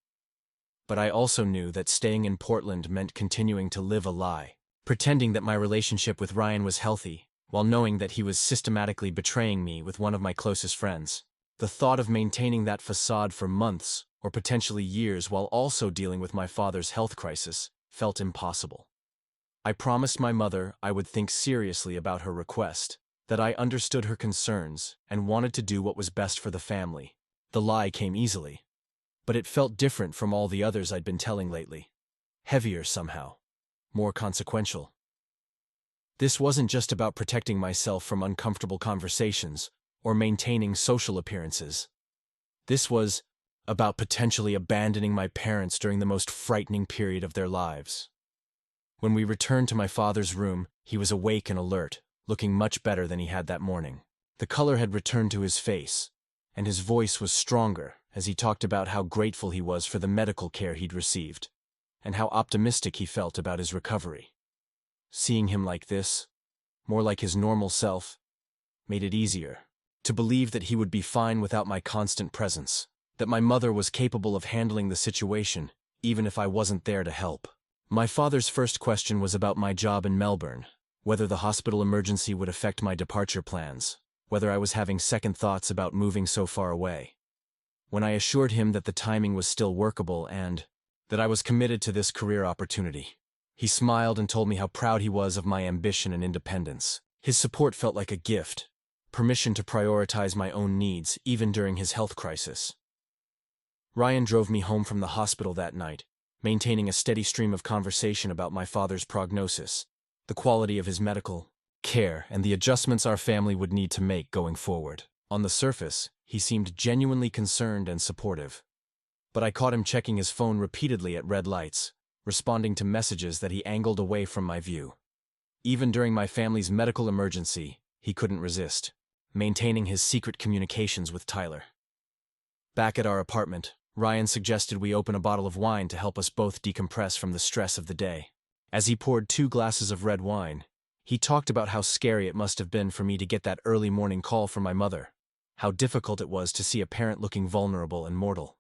But I also knew that staying in Portland meant continuing to live a lie, pretending that my relationship with Ryan was healthy, while knowing that he was systematically betraying me with one of my closest friends. The thought of maintaining that facade for months, or potentially years while also dealing with my father's health crisis, felt impossible. I promised my mother I would think seriously about her request, that I understood her concerns and wanted to do what was best for the family. The lie came easily, but it felt different from all the others I'd been telling lately. Heavier somehow, more consequential. This wasn't just about protecting myself from uncomfortable conversations or maintaining social appearances. This was about potentially abandoning my parents during the most frightening period of their lives. When we returned to my father's room, he was awake and alert, looking much better than he had that morning. The color had returned to his face, and his voice was stronger as he talked about how grateful he was for the medical care he'd received, and how optimistic he felt about his recovery. Seeing him like this, more like his normal self, made it easier to believe that he would be fine without my constant presence, that my mother was capable of handling the situation, even if I wasn't there to help. My father's first question was about my job in Melbourne, whether the hospital emergency would affect my departure plans, whether I was having second thoughts about moving so far away. When I assured him that the timing was still workable and that I was committed to this career opportunity, he smiled and told me how proud he was of my ambition and independence. His support felt like a gift, permission to prioritize my own needs even during his health crisis. Ryan drove me home from the hospital that night, maintaining a steady stream of conversation about my father's prognosis, the quality of his medical care, and the adjustments our family would need to make going forward. On the surface, he seemed genuinely concerned and supportive, but I caught him checking his phone repeatedly at red lights, responding to messages that he angled away from my view. Even during my family's medical emergency, he couldn't resist, maintaining his secret communications with Tyler. Back at our apartment, Ryan suggested we open a bottle of wine to help us both decompress from the stress of the day. As he poured 2 glasses of red wine, he talked about how scary it must have been for me to get that early morning call from my mother, how difficult it was to see a parent looking vulnerable and mortal.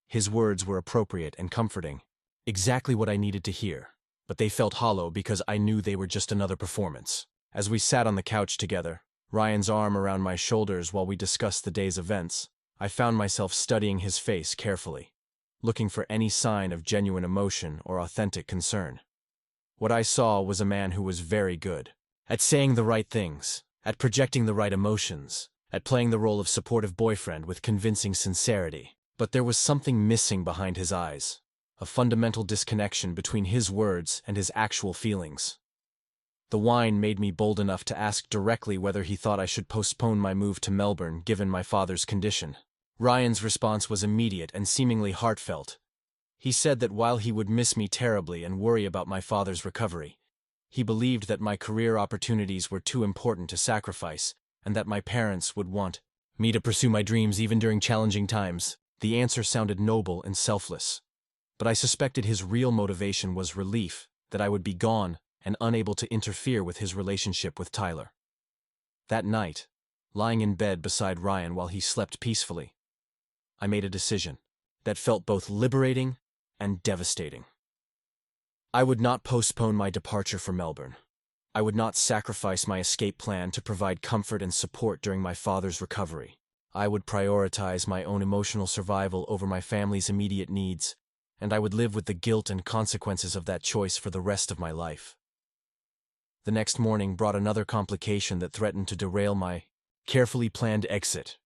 His words were appropriate and comforting, exactly what I needed to hear, but they felt hollow because I knew they were just another performance. As we sat on the couch together, Ryan's arm around my shoulders while we discussed the day's events, I found myself studying his face carefully, looking for any sign of genuine emotion or authentic concern. What I saw was a man who was very good at saying the right things, at projecting the right emotions, at playing the role of supportive boyfriend with convincing sincerity. But there was something missing behind his eyes, a fundamental disconnection between his words and his actual feelings. The wine made me bold enough to ask directly whether he thought I should postpone my move to Melbourne given my father's condition. Ryan's response was immediate and seemingly heartfelt. He said that while he would miss me terribly and worry about my father's recovery, he believed that my career opportunities were too important to sacrifice and that my parents would want me to pursue my dreams even during challenging times. The answer sounded noble and selfless, but I suspected his real motivation was relief that I would be gone and unable to interfere with his relationship with Tyler. That night, lying in bed beside Ryan while he slept peacefully, I made a decision that felt both liberating and devastating. I would not postpone my departure for Melbourne. I would not sacrifice my escape plan to provide comfort and support during my father's recovery. I would prioritize my own emotional survival over my family's immediate needs, and I would live with the guilt and consequences of that choice for the rest of my life. The next morning brought another complication that threatened to derail my carefully planned exit.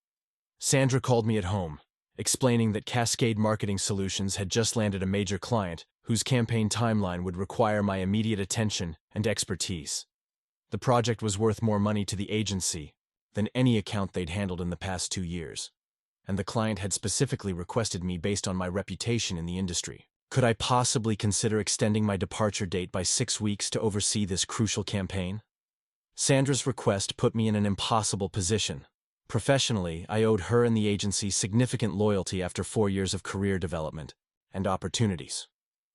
Sandra called me at home, explaining that Cascade Marketing Solutions had just landed a major client whose campaign timeline would require my immediate attention and expertise. The project was worth more money to the agency than any account they'd handled in the past 2 years, and the client had specifically requested me based on my reputation in the industry. Could I possibly consider extending my departure date by 6 weeks to oversee this crucial campaign? Sandra's request put me in an impossible position. Professionally, I owed her and the agency significant loyalty after 4 years of career development and opportunities.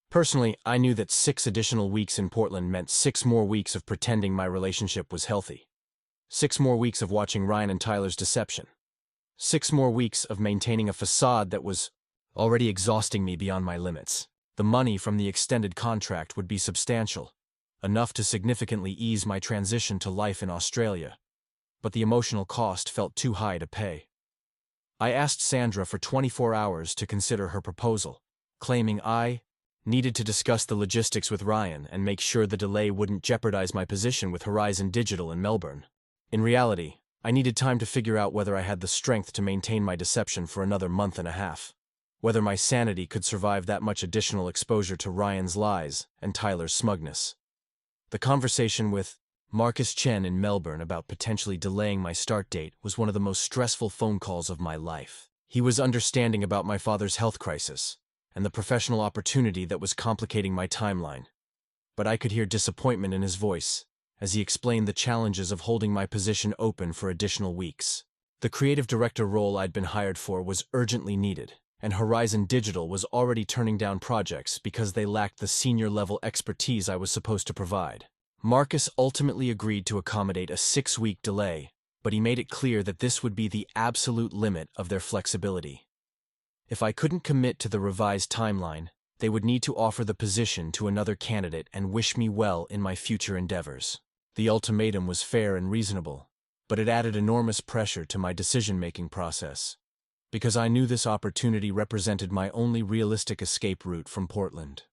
Personally, I knew that 6 additional weeks in Portland meant 6 more weeks of pretending my relationship was healthy. 6 more weeks of watching Ryan and Tyler's deception. 6 more weeks of maintaining a facade that was already exhausting me beyond my limits. The money from the extended contract would be substantial, enough to significantly ease my transition to life in Australia, but the emotional cost felt too high to pay. I asked Sandra for 24 hours to consider her proposal, claiming I needed to discuss the logistics with Ryan and make sure the delay wouldn't jeopardize my position with Horizon Digital in Melbourne. In reality, I needed time to figure out whether I had the strength to maintain my deception for another month and a half, whether my sanity could survive that much additional exposure to Ryan's lies and Tyler's smugness. The conversation with Marcus Chen in Melbourne about potentially delaying my start date was one of the most stressful phone calls of my life. He was understanding about my father's health crisis and the professional opportunity that was complicating my timeline. But I could hear disappointment in his voice as he explained the challenges of holding my position open for additional weeks. The creative director role I'd been hired for was urgently needed, and Horizon Digital was already turning down projects because they lacked the senior-level expertise I was supposed to provide. Marcus ultimately agreed to accommodate a 6-week delay, but he made it clear that this would be the absolute limit of their flexibility. If I couldn't commit to the revised timeline, they would need to offer the position to another candidate and wish me well in my future endeavors. The ultimatum was fair and reasonable, but it added enormous pressure to my decision-making process, because I knew this opportunity represented my only realistic escape route from Portland.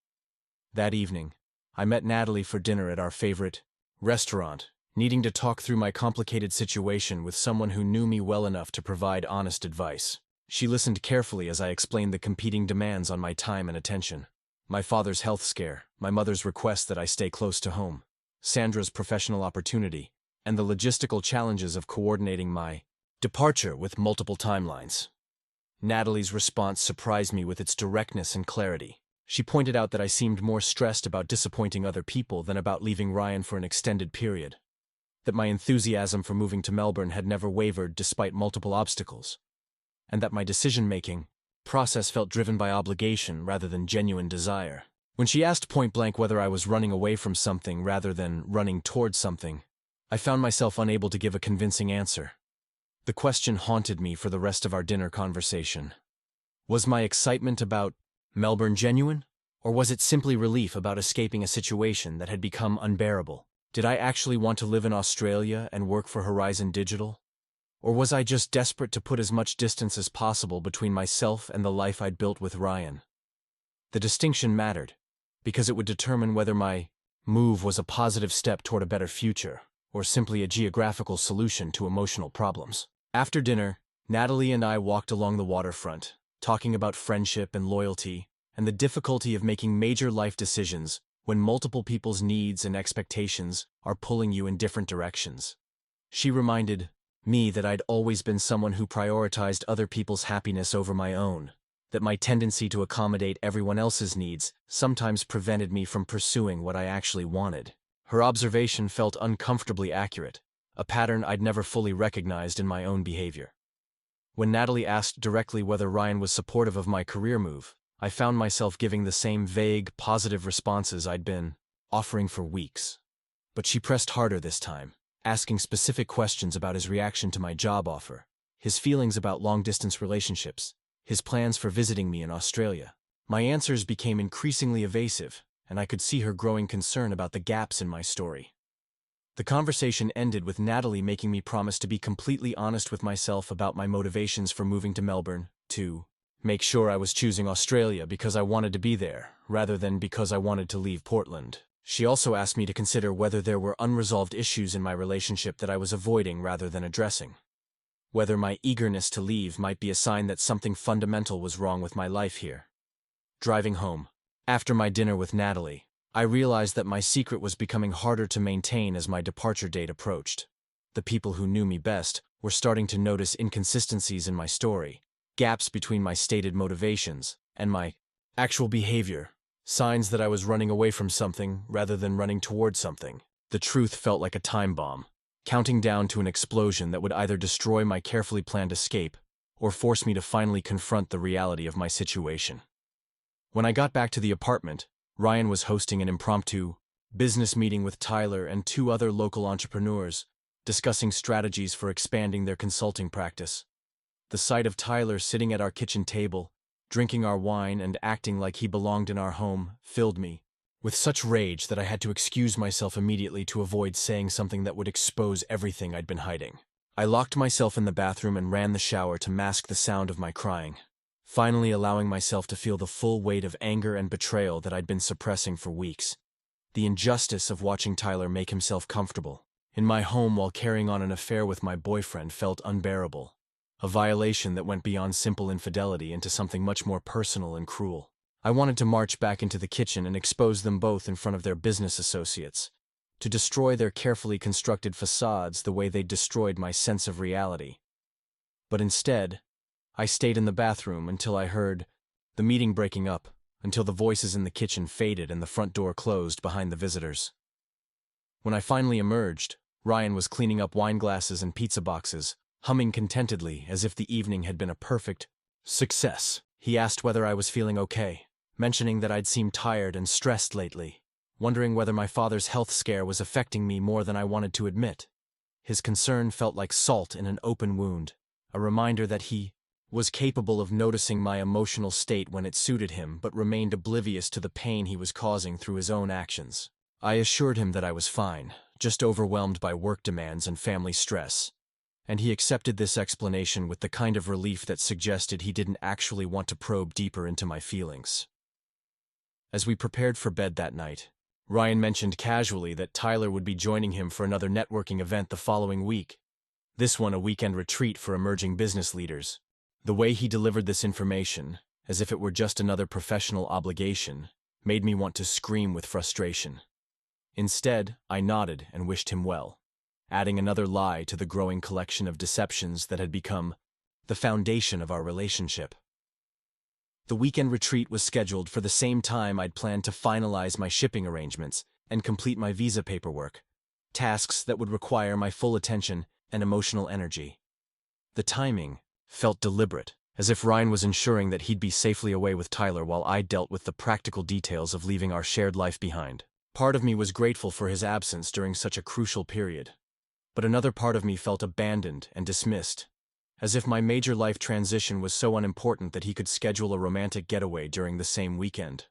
That evening, I met Natalie for dinner at our favorite restaurant, needing to talk through my complicated situation with someone who knew me well enough to provide honest advice. She listened carefully as I explained the competing demands on my time and attention. My father's health scare, my mother's request that I stay close to home, Sandra's professional opportunity, and the logistical challenges of coordinating my departure with multiple timelines. Natalie's response surprised me with its directness and clarity. She pointed out that I seemed more stressed about disappointing other people than about leaving Ryan for an extended period, that my enthusiasm for moving to Melbourne had never wavered despite multiple obstacles, and that my decision-making process felt driven by obligation rather than genuine desire. When she asked point-blank whether I was running away from something rather than running towards something, I found myself unable to give a convincing answer. The question haunted me for the rest of our dinner conversation. Was my excitement about Melbourne genuine, or was it simply relief about escaping a situation that had become unbearable? Did I actually want to live in Australia and work for Horizon Digital? Or was I just desperate to put as much distance as possible between myself and the life I'd built with Ryan? The distinction mattered, because it would determine whether my move was a positive step toward a better future, or simply a geographical solution to emotional problems. After dinner, Natalie and I walked along the waterfront, talking about friendship and loyalty, and the difficulty of making major life decisions when multiple people's needs and expectations are pulling you in different directions. She reminded me that I'd always been someone who prioritized other people's happiness over my own, that my tendency to accommodate everyone else's needs sometimes prevented me from pursuing what I actually wanted. Her observation felt uncomfortably accurate, a pattern I'd never fully recognized in my own behavior. When Natalie asked directly whether Ryan was supportive of my career move, I found myself giving the same vague, positive responses I'd been offering for weeks. But she pressed harder this time, asking specific questions about his reaction to my job offer, his feelings about long-distance relationships, his plans for visiting me in Australia. My answers became increasingly evasive, and I could see her growing concern about the gaps in my story. The conversation ended with Natalie making me promise to be completely honest with myself about my motivations for moving to Melbourne, to make sure I was choosing Australia because I wanted to be there, rather than because I wanted to leave Portland. She also asked me to consider whether there were unresolved issues in my relationship that I was avoiding rather than addressing, whether my eagerness to leave might be a sign that something fundamental was wrong with my life here. Driving home, after my dinner with Natalie, I realized that my secret was becoming harder to maintain as my departure date approached. The people who knew me best were starting to notice inconsistencies in my story, gaps between my stated motivations and my actual behavior, signs that I was running away from something rather than running toward something. The truth felt like a time bomb, counting down to an explosion that would either destroy my carefully planned escape or force me to finally confront the reality of my situation. When I got back to the apartment, Ryan was hosting an impromptu business meeting with Tyler and 2 other local entrepreneurs, discussing strategies for expanding their consulting practice. The sight of Tyler sitting at our kitchen table, drinking our wine and acting like he belonged in our home, filled me with such rage that I had to excuse myself immediately to avoid saying something that would expose everything I'd been hiding. I locked myself in the bathroom and ran the shower to mask the sound of my crying, finally allowing myself to feel the full weight of anger and betrayal that I'd been suppressing for weeks. The injustice of watching Tyler make himself comfortable in my home while carrying on an affair with my boyfriend felt unbearable, a violation that went beyond simple infidelity into something much more personal and cruel. I wanted to march back into the kitchen and expose them both in front of their business associates, to destroy their carefully constructed facades the way they'd destroyed my sense of reality. But instead, I stayed in the bathroom until I heard the meeting breaking up, until the voices in the kitchen faded and the front door closed behind the visitors. When I finally emerged, Ryan was cleaning up wine glasses and pizza boxes, humming contentedly as if the evening had been a perfect success. He asked whether I was feeling okay, mentioning that I'd seemed tired and stressed lately, wondering whether my father's health scare was affecting me more than I wanted to admit. His concern felt like salt in an open wound, a reminder that he was capable of noticing my emotional state when it suited him but remained oblivious to the pain he was causing through his own actions. I assured him that I was fine, just overwhelmed by work demands and family stress, and he accepted this explanation with the kind of relief that suggested he didn't actually want to probe deeper into my feelings. As we prepared for bed that night, Ryan mentioned casually that Tyler would be joining him for another networking event the following week, this one a weekend retreat for emerging business leaders. The way he delivered this information, as if it were just another professional obligation, made me want to scream with frustration. Instead, I nodded and wished him well, adding another lie to the growing collection of deceptions that had become the foundation of our relationship. The weekend retreat was scheduled for the same time I'd planned to finalize my shipping arrangements and complete my visa paperwork, tasks that would require my full attention and emotional energy. The timing felt deliberate, as if Ryan was ensuring that he'd be safely away with Tyler while I dealt with the practical details of leaving our shared life behind. Part of me was grateful for his absence during such a crucial period, but another part of me felt abandoned and dismissed, as if my major life transition was so unimportant that he could schedule a romantic getaway during the same weekend.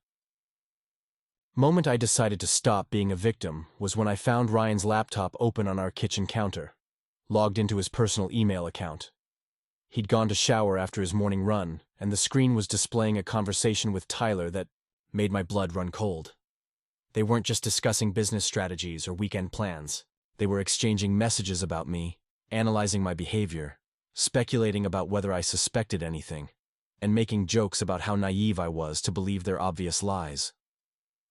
The moment I decided to stop being a victim was when I found Ryan's laptop open on our kitchen counter, logged into his personal email account. He'd gone to shower after his morning run, and the screen was displaying a conversation with Tyler that made my blood run cold. They weren't just discussing business strategies or weekend plans. They were exchanging messages about me, analyzing my behavior, speculating about whether I suspected anything, and making jokes about how naive I was to believe their obvious lies.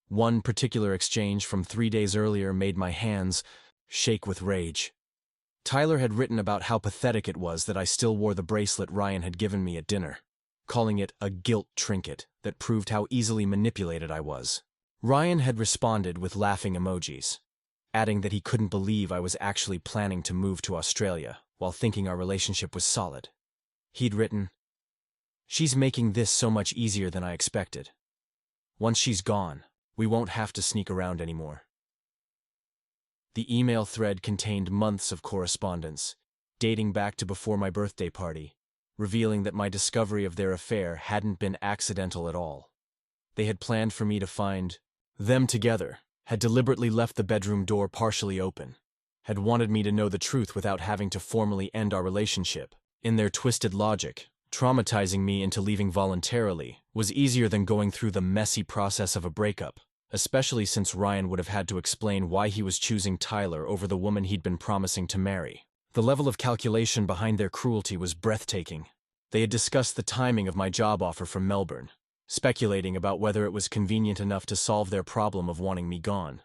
One particular exchange from 3 days earlier made my hands shake with rage. Tyler had written about how pathetic it was that I still wore the bracelet Ryan had given me at dinner, calling it a guilt trinket that proved how easily manipulated I was. Ryan had responded with laughing emojis, adding that he couldn't believe I was actually planning to move to Australia while thinking our relationship was solid. He'd written, "She's making this so much easier than I expected. Once she's gone, we won't have to sneak around anymore." The email thread contained months of correspondence, dating back to before my birthday party, revealing that my discovery of their affair hadn't been accidental at all. They had planned for me to find them together, had deliberately left the bedroom door partially open, had wanted me to know the truth without having to formally end our relationship. In their twisted logic, traumatizing me into leaving voluntarily was easier than going through the messy process of a breakup, especially since Ryan would have had to explain why he was choosing Tyler over the woman he'd been promising to marry. The level of calculation behind their cruelty was breathtaking. They had discussed the timing of my job offer from Melbourne, speculating about whether it was convenient enough to solve their problem of wanting me gone.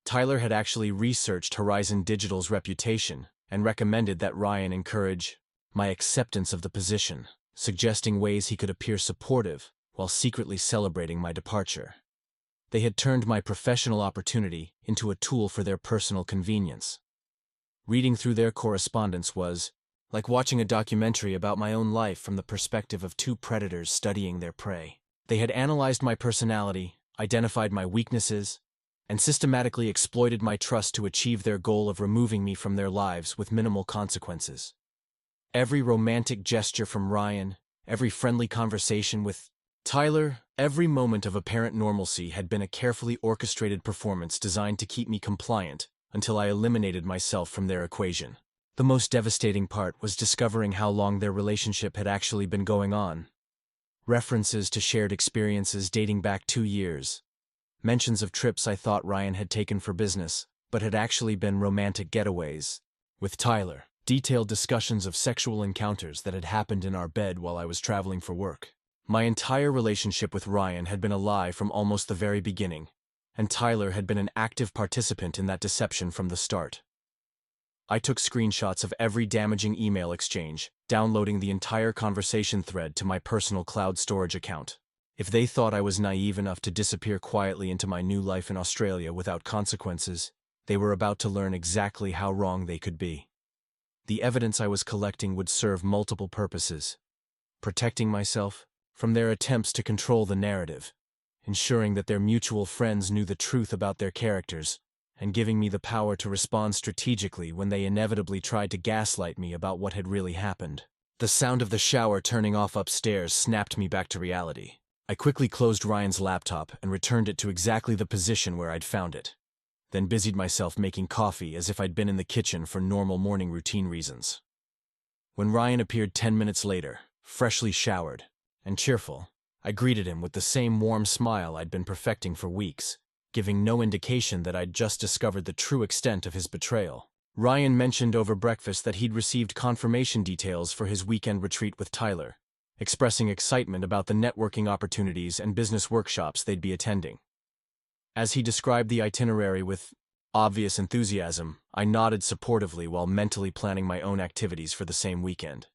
Tyler had actually researched Horizon Digital's reputation and recommended that Ryan encourage my acceptance of the position, suggesting ways he could appear supportive while secretly celebrating my departure. They had turned my professional opportunity into a tool for their personal convenience. Reading through their correspondence was like watching a documentary about my own life from the perspective of two predators studying their prey. They had analyzed my personality, identified my weaknesses, and systematically exploited my trust to achieve their goal of removing me from their lives with minimal consequences. Every romantic gesture from Ryan, every friendly conversation with Tyler, every moment of apparent normalcy had been a carefully orchestrated performance designed to keep me compliant until I eliminated myself from their equation. The most devastating part was discovering how long their relationship had actually been going on. References to shared experiences dating back 2 years. Mentions of trips I thought Ryan had taken for business, but had actually been romantic getaways with Tyler. Detailed discussions of sexual encounters that had happened in our bed while I was traveling for work. My entire relationship with Ryan had been a lie from almost the very beginning, and Tyler had been an active participant in that deception from the start. I took screenshots of every damaging email exchange, downloading the entire conversation thread to my personal cloud storage account. If they thought I was naive enough to disappear quietly into my new life in Australia without consequences, they were about to learn exactly how wrong they could be. The evidence I was collecting would serve multiple purposes: protecting myself from their attempts to control the narrative, ensuring that their mutual friends knew the truth about their characters, and giving me the power to respond strategically when they inevitably tried to gaslight me about what had really happened. The sound of the shower turning off upstairs snapped me back to reality. I quickly closed Ryan's laptop and returned it to exactly the position where I'd found it, then busied myself making coffee as if I'd been in the kitchen for normal morning routine reasons. When Ryan appeared 10 minutes later, freshly showered and cheerful, I greeted him with the same warm smile I'd been perfecting for weeks, giving no indication that I'd just discovered the true extent of his betrayal. Ryan mentioned over breakfast that he'd received confirmation details for his weekend retreat with Tyler, expressing excitement about the networking opportunities and business workshops they'd be attending. As he described the itinerary with obvious enthusiasm, I nodded supportively while mentally planning my own activities for the same weekend.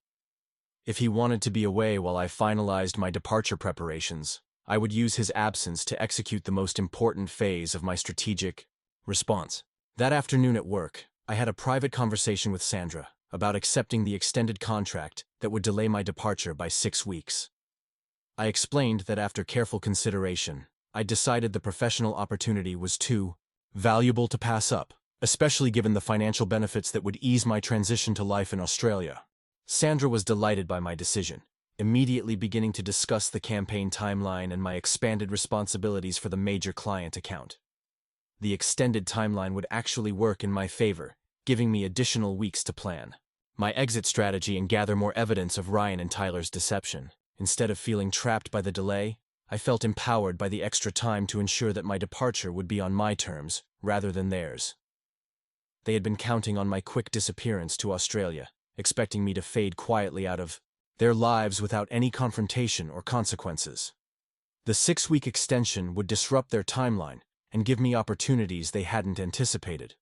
If he wanted to be away while I finalized my departure preparations, I would use his absence to execute the most important phase of my strategic response. That afternoon at work, I had a private conversation with Sandra about accepting the extended contract that would delay my departure by 6 weeks. I explained that after careful consideration, I decided the professional opportunity was too valuable to pass up, especially given the financial benefits that would ease my transition to life in Australia. Sandra was delighted by my decision, immediately beginning to discuss the campaign timeline and my expanded responsibilities for the major client account. The extended timeline would actually work in my favor, giving me additional weeks to plan my exit strategy and gather more evidence of Ryan and Tyler's deception. Instead of feeling trapped by the delay, I felt empowered by the extra time to ensure that my departure would be on my terms, rather than theirs. They had been counting on my quick disappearance to Australia, expecting me to fade quietly out of their lives without any confrontation or consequences. The 6-week extension would disrupt their timeline and give me opportunities they hadn't anticipated.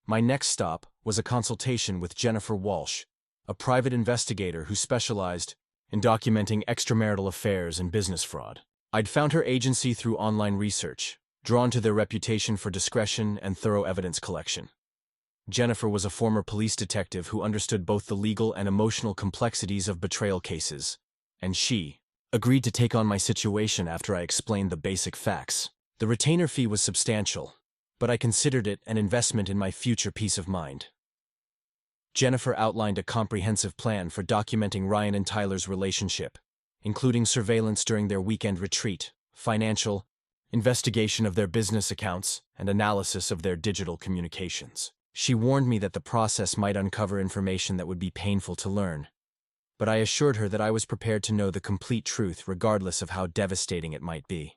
My next stop was a consultation with Jennifer Walsh, a private investigator who specialized in documenting extramarital affairs and business fraud. I'd found her agency through online research, drawn to their reputation for discretion and thorough evidence collection. Jennifer was a former police detective who understood both the legal and emotional complexities of betrayal cases, and she agreed to take on my situation after I explained the basic facts. The retainer fee was substantial, but I considered it an investment in my future peace of mind. Jennifer outlined a comprehensive plan for documenting Ryan and Tyler's relationship, including surveillance during their weekend retreat, financial investigation of their business accounts, and analysis of their digital communications. She warned me that the process might uncover information that would be painful to learn, but I assured her that I was prepared to know the complete truth regardless of how devastating it might be.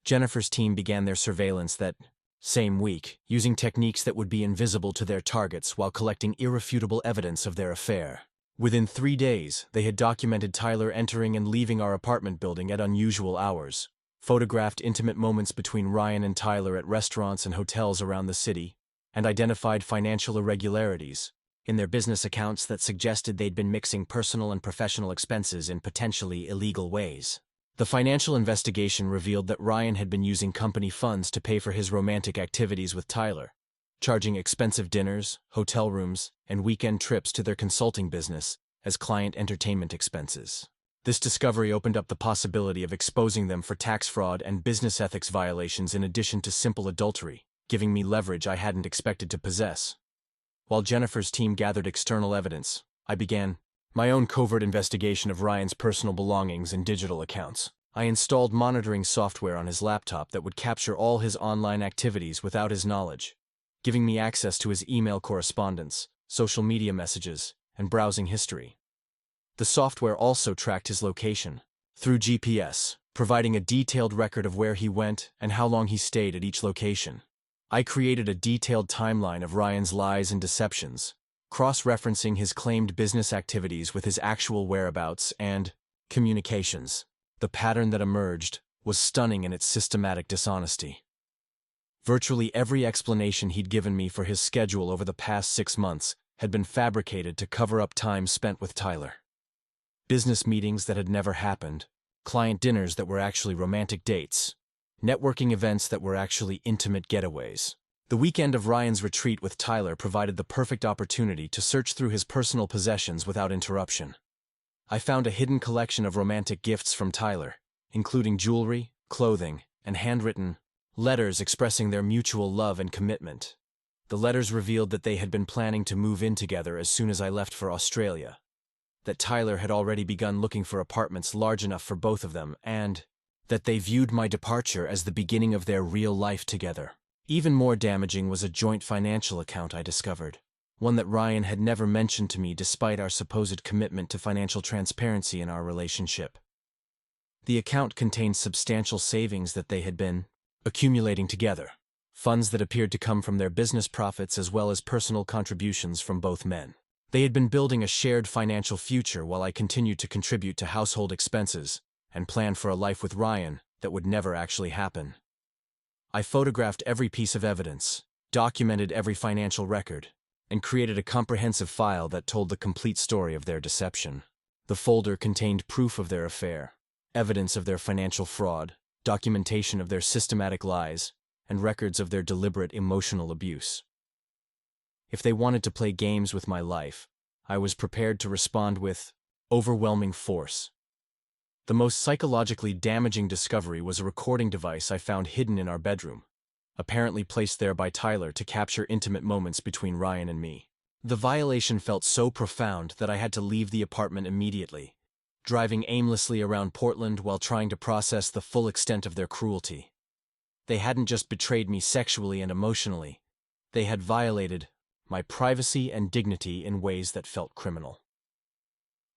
Jennifer's team began their surveillance that same week, using techniques that would be invisible to their targets while collecting irrefutable evidence of their affair. Within 3 days, they had documented Tyler entering and leaving our apartment building at unusual hours, photographed intimate moments between Ryan and Tyler at restaurants and hotels around the city, and identified financial irregularities in their business accounts that suggested they'd been mixing personal and professional expenses in potentially illegal ways. The financial investigation revealed that Ryan had been using company funds to pay for his romantic activities with Tyler, charging expensive dinners, hotel rooms, and weekend trips to their consulting business as client entertainment expenses. This discovery opened up the possibility of exposing them for tax fraud and business ethics violations in addition to simple adultery, giving me leverage I hadn't expected to possess. While Jennifer's team gathered external evidence, I began my own covert investigation of Ryan's personal belongings and digital accounts. I installed monitoring software on his laptop that would capture all his online activities without his knowledge, giving me access to his email correspondence, social media messages, and browsing history. The software also tracked his location through GPS, providing a detailed record of where he went and how long he stayed at each location. I created a detailed timeline of Ryan's lies and deceptions, cross-referencing his claimed business activities with his actual whereabouts and communications. The pattern that emerged was stunning in its systematic dishonesty. Virtually every explanation he'd given me for his schedule over the past 6 months had been fabricated to cover up time spent with Tyler. Business meetings that had never happened, client dinners that were actually romantic dates, networking events that were actually intimate getaways. The weekend of Ryan's retreat with Tyler provided the perfect opportunity to search through his personal possessions without interruption. I found a hidden collection of romantic gifts from Tyler, including jewelry, clothing, and handwritten letters expressing their mutual love and commitment. The letters revealed that they had been planning to move in together as soon as I left for Australia, that Tyler had already begun looking for apartments large enough for both of them, and that they viewed my departure as the beginning of their real life together. Even more damaging was a joint financial account I discovered, one that Ryan had never mentioned to me despite our supposed commitment to financial transparency in our relationship. The account contained substantial savings that they had been accumulating together, funds that appeared to come from their business profits as well as personal contributions from both men. They had been building a shared financial future while I continued to contribute to household expenses and plan for a life with Ryan that would never actually happen. I photographed every piece of evidence, documented every financial record, and created a comprehensive file that told the complete story of their deception. The folder contained proof of their affair, evidence of their financial fraud, documentation of their systematic lies, and records of their deliberate emotional abuse. If they wanted to play games with my life, I was prepared to respond with overwhelming force. The most psychologically damaging discovery was a recording device I found hidden in our bedroom, apparently placed there by Tyler to capture intimate moments between Ryan and me. The violation felt so profound that I had to leave the apartment immediately, driving aimlessly around Portland while trying to process the full extent of their cruelty. They hadn't just betrayed me sexually and emotionally, they had violated my privacy and dignity in ways that felt criminal.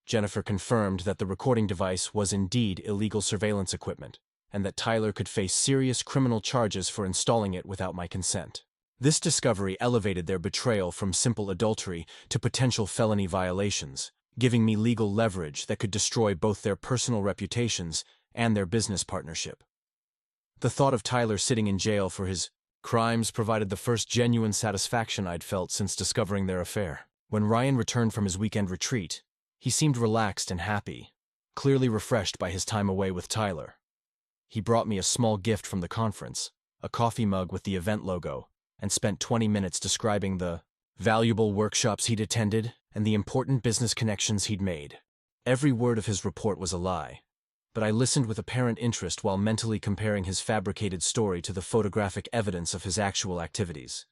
Jennifer confirmed that the recording device was indeed illegal surveillance equipment, and that Tyler could face serious criminal charges for installing it without my consent. This discovery elevated their betrayal from simple adultery to potential felony violations, giving me legal leverage that could destroy both their personal reputations and their business partnership. The thought of Tyler sitting in jail for his crimes provided the first genuine satisfaction I'd felt since discovering their affair. When Ryan returned from his weekend retreat, he seemed relaxed and happy, clearly refreshed by his time away with Tyler. He brought me a small gift from the conference, a coffee mug with the event logo, and spent 20 minutes describing the valuable workshops he'd attended and the important business connections he'd made. Every word of his report was a lie, but I listened with apparent interest while mentally comparing his fabricated story to the photographic evidence of his actual activities.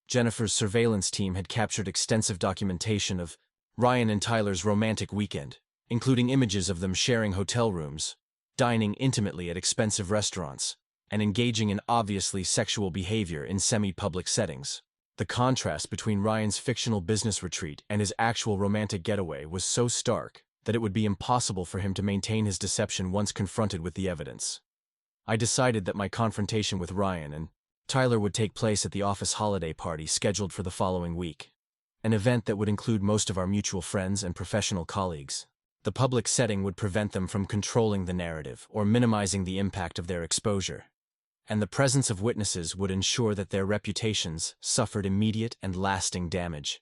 Jennifer's surveillance team had captured extensive documentation of Ryan and Tyler's romantic weekend, including images of them sharing hotel rooms, dining intimately at expensive restaurants, and engaging in obviously sexual behavior in semi-public settings. The contrast between Ryan's fictional business retreat and his actual romantic getaway was so stark that it would be impossible for him to maintain his deception once confronted with the evidence. I decided that my confrontation with Ryan and Tyler would take place at the office holiday party scheduled for the following week, an event that would include most of our mutual friends and professional colleagues. The public setting would prevent them from controlling the narrative or minimizing the impact of their exposure, and the presence of witnesses would ensure that their reputations suffered immediate and lasting damage.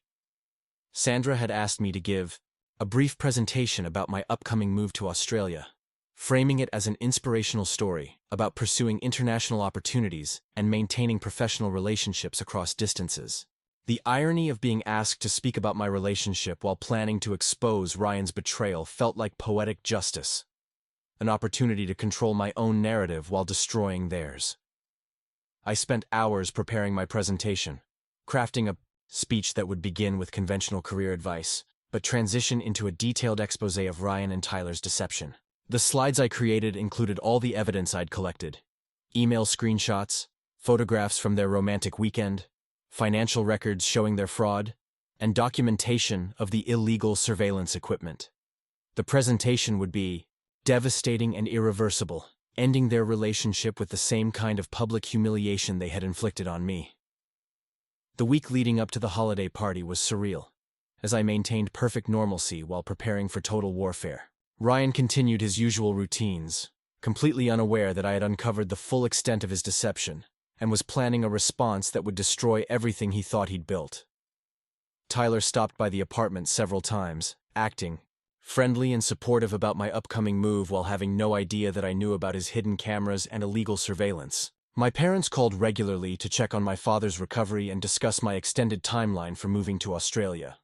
Sandra had asked me to give a brief presentation about my upcoming move to Australia, framing it as an inspirational story about pursuing international opportunities and maintaining professional relationships across distances. The irony of being asked to speak about my relationship while planning to expose Ryan's betrayal felt like poetic justice, an opportunity to control my own narrative while destroying theirs. I spent hours preparing my presentation, crafting a speech that would begin with conventional career advice, but transition into a detailed expose of Ryan and Tyler's deception. The slides I created included all the evidence I'd collected: email screenshots, photographs from their romantic weekend, financial records showing their fraud, and documentation of the illegal surveillance equipment. The presentation would be devastating and irreversible, ending their relationship with the same kind of public humiliation they had inflicted on me. The week leading up to the holiday party was surreal, as I maintained perfect normalcy while preparing for total warfare. Ryan continued his usual routines, completely unaware that I had uncovered the full extent of his deception and was planning a response that would destroy everything he thought he'd built. Tyler stopped by the apartment several times, acting friendly and supportive about my upcoming move while having no idea that I knew about his hidden cameras and illegal surveillance. My parents called regularly to check on my father's recovery and discuss my extended timeline for moving to Australia.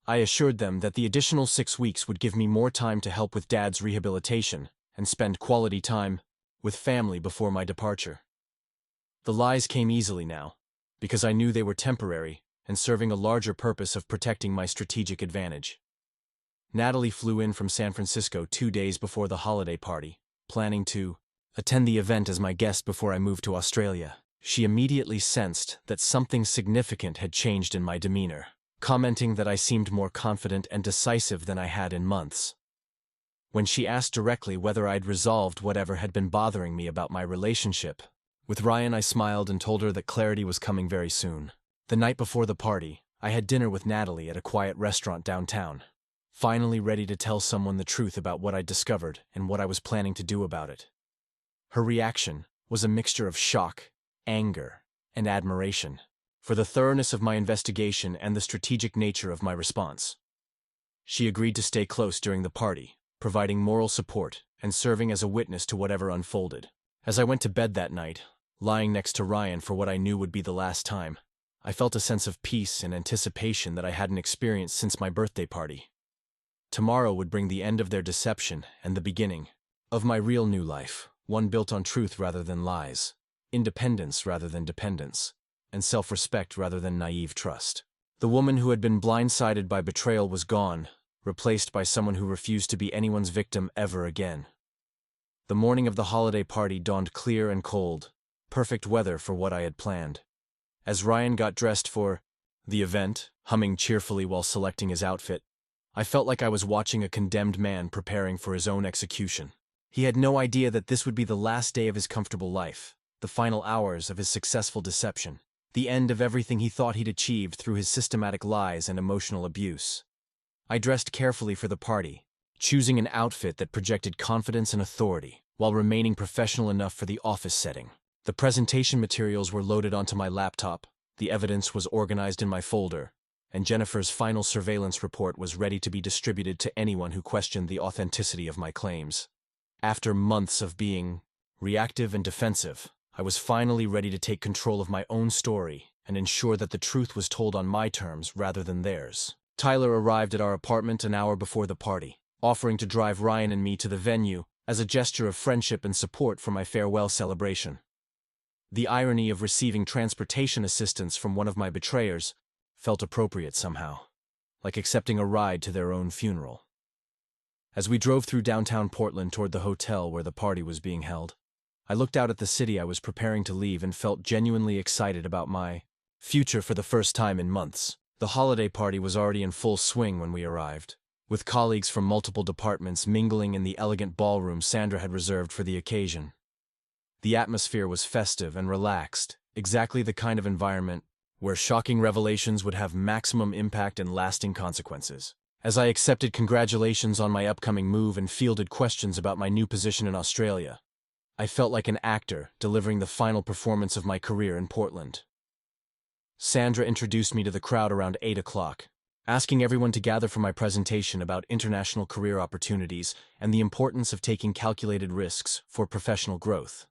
I assured them that the additional 6 weeks would give me more time to help with Dad's rehabilitation and spend quality time with family before my departure. The lies came easily now, because I knew they were temporary and serving a larger purpose of protecting my strategic advantage. Natalie flew in from San Francisco 2 days before the holiday party, planning to attend the event as my guest before I moved to Australia. She immediately sensed that something significant had changed in my demeanor, commenting that I seemed more confident and decisive than I had in months. When she asked directly whether I'd resolved whatever had been bothering me about my relationship with Ryan, I smiled and told her that clarity was coming very soon. The night before the party, I had dinner with Natalie at a quiet restaurant downtown, finally ready to tell someone the truth about what I'd discovered and what I was planning to do about it. Her reaction was a mixture of shock, anger, and admiration for the thoroughness of my investigation and the strategic nature of my response. She agreed to stay close during the party, providing moral support and serving as a witness to whatever unfolded. As I went to bed that night, lying next to Ryan for what I knew would be the last time, I felt a sense of peace and anticipation that I hadn't experienced since my birthday party. Tomorrow would bring the end of their deception and the beginning of my real new life, one built on truth rather than lies, independence rather than dependence, and self-respect rather than naive trust. The woman who had been blindsided by betrayal was gone, replaced by someone who refused to be anyone's victim ever again. The morning of the holiday party dawned clear and cold, perfect weather for what I had planned. As Ryan got dressed for the event, humming cheerfully while selecting his outfit, I felt like I was watching a condemned man preparing for his own execution. He had no idea that this would be the last day of his comfortable life, the final hours of his successful deception, the end of everything he thought he'd achieved through his systematic lies and emotional abuse. I dressed carefully for the party, choosing an outfit that projected confidence and authority, while remaining professional enough for the office setting. The presentation materials were loaded onto my laptop, the evidence was organized in my folder, and Jennifer's final surveillance report was ready to be distributed to anyone who questioned the authenticity of my claims. After months of being reactive and defensive, I was finally ready to take control of my own story and ensure that the truth was told on my terms rather than theirs. Tyler arrived at our apartment an hour before the party, offering to drive Ryan and me to the venue as a gesture of friendship and support for my farewell celebration. The irony of receiving transportation assistance from one of my betrayers felt appropriate somehow, like accepting a ride to their own funeral. As we drove through downtown Portland toward the hotel where the party was being held, I looked out at the city I was preparing to leave and felt genuinely excited about my future for the first time in months. The holiday party was already in full swing when we arrived, with colleagues from multiple departments mingling in the elegant ballroom Sandra had reserved for the occasion. The atmosphere was festive and relaxed, exactly the kind of environment where shocking revelations would have maximum impact and lasting consequences. As I accepted congratulations on my upcoming move and fielded questions about my new position in Australia, I felt like an actor delivering the final performance of my career in Portland. Sandra introduced me to the crowd around 8 o'clock, asking everyone to gather for my presentation about international career opportunities and the importance of taking calculated risks for professional growth.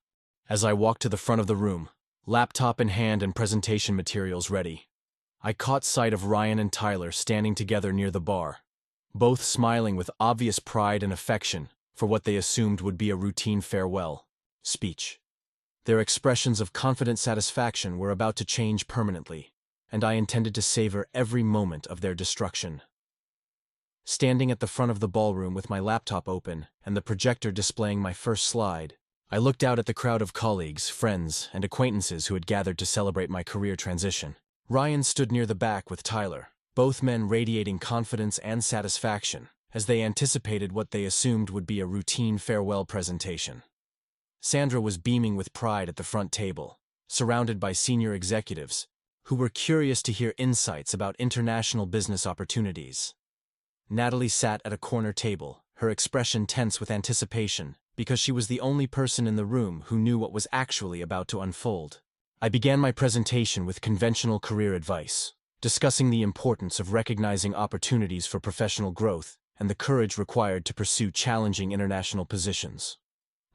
As I walked to the front of the room, laptop in hand and presentation materials ready, I caught sight of Ryan and Tyler standing together near the bar, both smiling with obvious pride and affection for what they assumed would be a routine farewell speech. Their expressions of confident satisfaction were about to change permanently, and I intended to savor every moment of their destruction. Standing at the front of the ballroom with my laptop open and the projector displaying my first slide, I looked out at the crowd of colleagues, friends, and acquaintances who had gathered to celebrate my career transition. Ryan stood near the back with Tyler, both men radiating confidence and satisfaction as they anticipated what they assumed would be a routine farewell presentation. Sandra was beaming with pride at the front table, surrounded by senior executives who were curious to hear insights about international business opportunities. Natalie sat at a corner table, her expression tense with anticipation, because she was the only person in the room who knew what was actually about to unfold. I began my presentation with conventional career advice, discussing the importance of recognizing opportunities for professional growth and the courage required to pursue challenging international positions.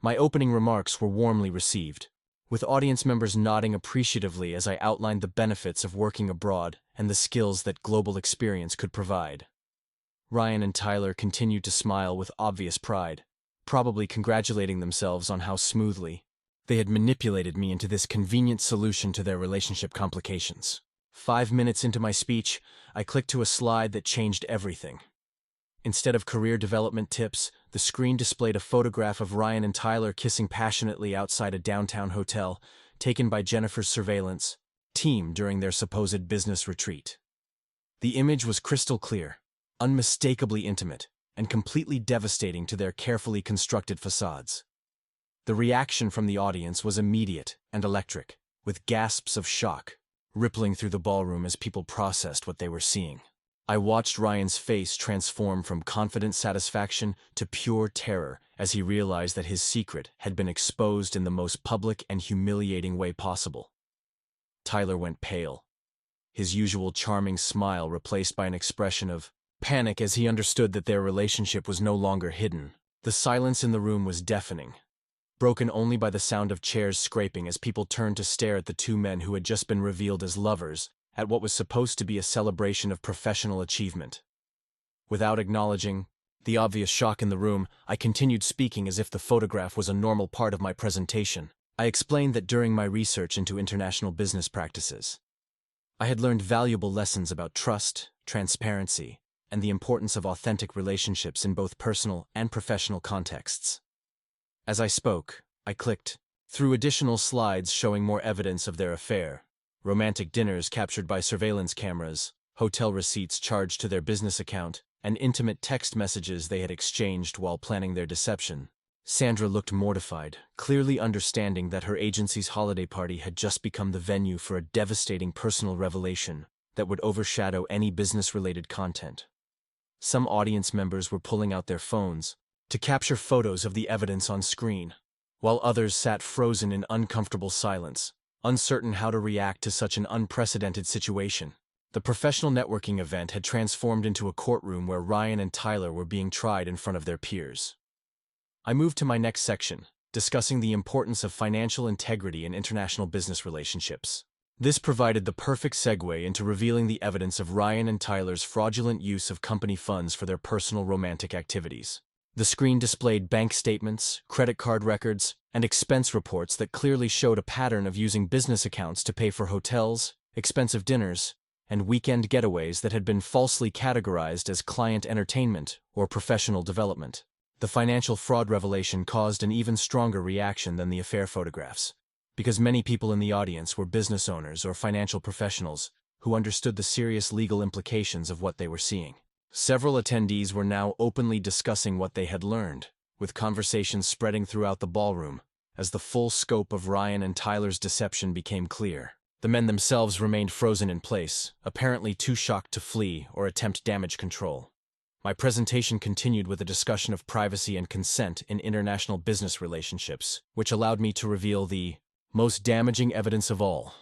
My opening remarks were warmly received, with audience members nodding appreciatively as I outlined the benefits of working abroad and the skills that global experience could provide. Ryan and Tyler continued to smile with obvious pride, probably congratulating themselves on how smoothly they had manipulated me into this convenient solution to their relationship complications. 5 minutes into my speech, I clicked to a slide that changed everything. Instead of career development tips, the screen displayed a photograph of Ryan and Tyler kissing passionately outside a downtown hotel, taken by Jennifer's surveillance team during their supposed business retreat. The image was crystal clear, unmistakably intimate, and completely devastating to their carefully constructed facades. The reaction from the audience was immediate and electric, with gasps of shock rippling through the ballroom as people processed what they were seeing. I watched Ryan's face transform from confident satisfaction to pure terror as he realized that his secret had been exposed in the most public and humiliating way possible. Tyler went pale, his usual charming smile replaced by an expression of panic as he understood that their relationship was no longer hidden. The silence in the room was deafening, broken only by the sound of chairs scraping as people turned to stare at the two men who had just been revealed as lovers at what was supposed to be a celebration of professional achievement. Without acknowledging the obvious shock in the room, I continued speaking as if the photograph was a normal part of my presentation. I explained that during my research into international business practices, I had learned valuable lessons about trust, transparency, and the importance of authentic relationships in both personal and professional contexts. As I spoke, I clicked through additional slides showing more evidence of their affair: romantic dinners captured by surveillance cameras, hotel receipts charged to their business account, and intimate text messages they had exchanged while planning their deception. Sandra looked mortified, clearly understanding that her agency's holiday party had just become the venue for a devastating personal revelation that would overshadow any business-related content. Some audience members were pulling out their phones to capture photos of the evidence on screen, while others sat frozen in uncomfortable silence, uncertain how to react to such an unprecedented situation. The professional networking event had transformed into a courtroom where Ryan and Tyler were being tried in front of their peers. I moved to my next section, discussing the importance of financial integrity in international business relationships. This provided the perfect segue into revealing the evidence of Ryan and Tyler's fraudulent use of company funds for their personal romantic activities. The screen displayed bank statements, credit card records, and expense reports that clearly showed a pattern of using business accounts to pay for hotels, expensive dinners, and weekend getaways that had been falsely categorized as client entertainment or professional development. The financial fraud revelation caused an even stronger reaction than the affair photographs, because many people in the audience were business owners or financial professionals who understood the serious legal implications of what they were seeing. Several attendees were now openly discussing what they had learned, with conversations spreading throughout the ballroom as the full scope of Ryan and Tyler's deception became clear. The men themselves remained frozen in place, apparently too shocked to flee or attempt damage control. My presentation continued with a discussion of privacy and consent in international business relationships, which allowed me to reveal the most damaging evidence of all: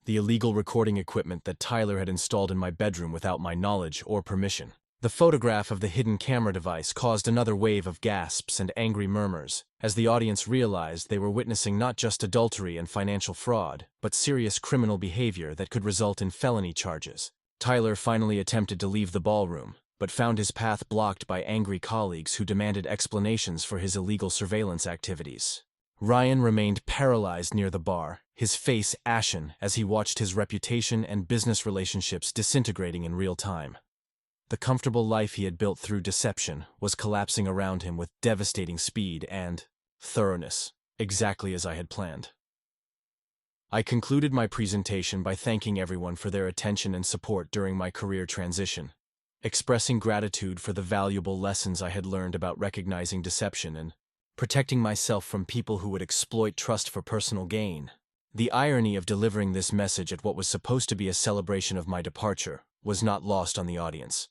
the illegal recording equipment that Tyler had installed in my bedroom without my knowledge or permission. The photograph of the hidden camera device caused another wave of gasps and angry murmurs, as the audience realized they were witnessing not just adultery and financial fraud, but serious criminal behavior that could result in felony charges. Tyler finally attempted to leave the ballroom, but found his path blocked by angry colleagues who demanded explanations for his illegal surveillance activities. Ryan remained paralyzed near the bar, his face ashen as he watched his reputation and business relationships disintegrating in real time. The comfortable life he had built through deception was collapsing around him with devastating speed and thoroughness, exactly as I had planned. I concluded my presentation by thanking everyone for their attention and support during my career transition, expressing gratitude for the valuable lessons I had learned about recognizing deception and protecting myself from people who would exploit trust for personal gain. The irony of delivering this message at what was supposed to be a celebration of my departure was not lost on the audience,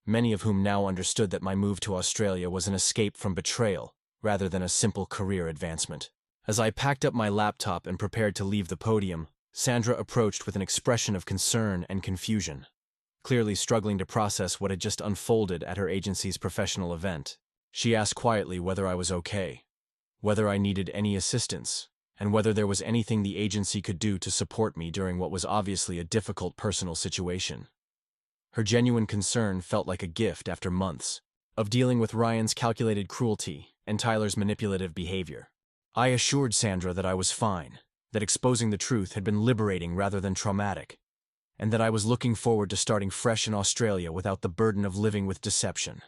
many of whom now understood that my move to Australia was an escape from betrayal rather than a simple career advancement. As I packed up my laptop and prepared to leave the podium, Sandra approached with an expression of concern and confusion, clearly struggling to process what had just unfolded at her agency's professional event. She asked quietly whether I was okay, whether I needed any assistance, and whether there was anything the agency could do to support me during what was obviously a difficult personal situation. Her genuine concern felt like a gift after months of dealing with Ryan's calculated cruelty and Tyler's manipulative behavior. I assured Sandra that I was fine, that exposing the truth had been liberating rather than traumatic, and that I was looking forward to starting fresh in Australia without the burden of living with deception.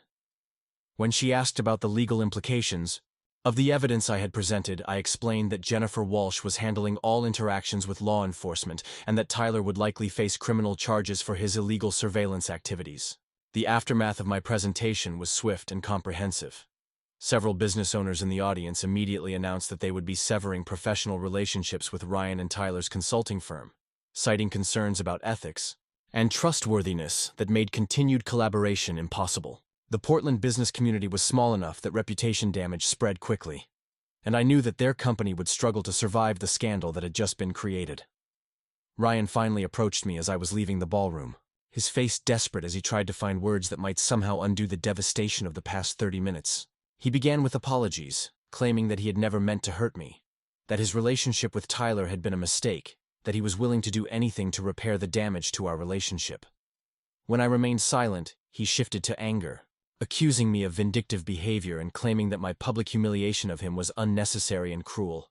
When she asked about the legal implications of the evidence I had presented, I explained that Jennifer Walsh was handling all interactions with law enforcement and that Tyler would likely face criminal charges for his illegal surveillance activities. The aftermath of my presentation was swift and comprehensive. Several business owners in the audience immediately announced that they would be severing professional relationships with Ryan and Tyler's consulting firm, citing concerns about ethics and trustworthiness that made continued collaboration impossible. The Portland business community was small enough that reputation damage spread quickly, and I knew that their company would struggle to survive the scandal that had just been created. Ryan finally approached me as I was leaving the ballroom, his face desperate as he tried to find words that might somehow undo the devastation of the past 30 minutes. He began with apologies, claiming that he had never meant to hurt me, that his relationship with Tyler had been a mistake, that he was willing to do anything to repair the damage to our relationship. When I remained silent, he shifted to anger, accusing me of vindictive behavior and claiming that my public humiliation of him was unnecessary and cruel.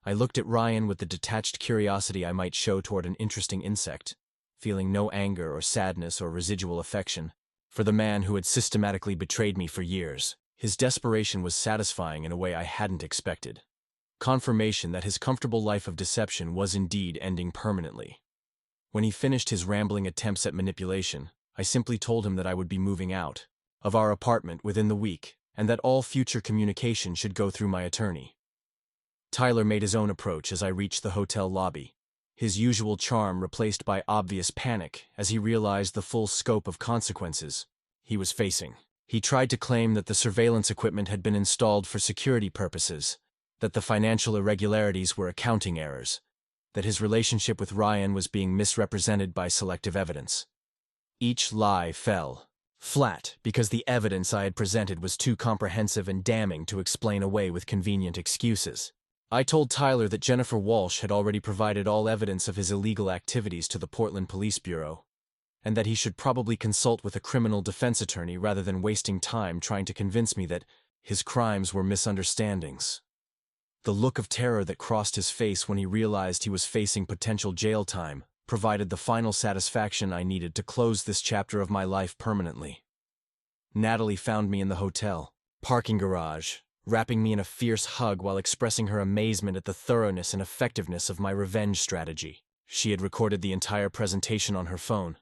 I looked at Ryan with the detached curiosity I might show toward an interesting insect, feeling no anger or sadness or residual affection for the man who had systematically betrayed me for years. His desperation was satisfying in a way I hadn't expected. Confirmation that his comfortable life of deception was indeed ending permanently. When he finished his rambling attempts at manipulation, I simply told him that I would be moving out of our apartment within the week, and that all future communication should go through my attorney. Tyler made his own approach as I reached the hotel lobby, his usual charm replaced by obvious panic as he realized the full scope of consequences he was facing. He tried to claim that the surveillance equipment had been installed for security purposes, that the financial irregularities were accounting errors, that his relationship with Ryan was being misrepresented by selective evidence. Each lie fell flat because the evidence I had presented was too comprehensive and damning to explain away with convenient excuses. I told Tyler that Jennifer Walsh had already provided all evidence of his illegal activities to the Portland Police Bureau, and that he should probably consult with a criminal defense attorney rather than wasting time trying to convince me that his crimes were misunderstandings. The look of terror that crossed his face when he realized he was facing potential jail time provided the final satisfaction I needed to close this chapter of my life permanently. Natalie found me in the hotel parking garage, wrapping me in a fierce hug while expressing her amazement at the thoroughness and effectiveness of my revenge strategy. She had recorded the entire presentation on her phone,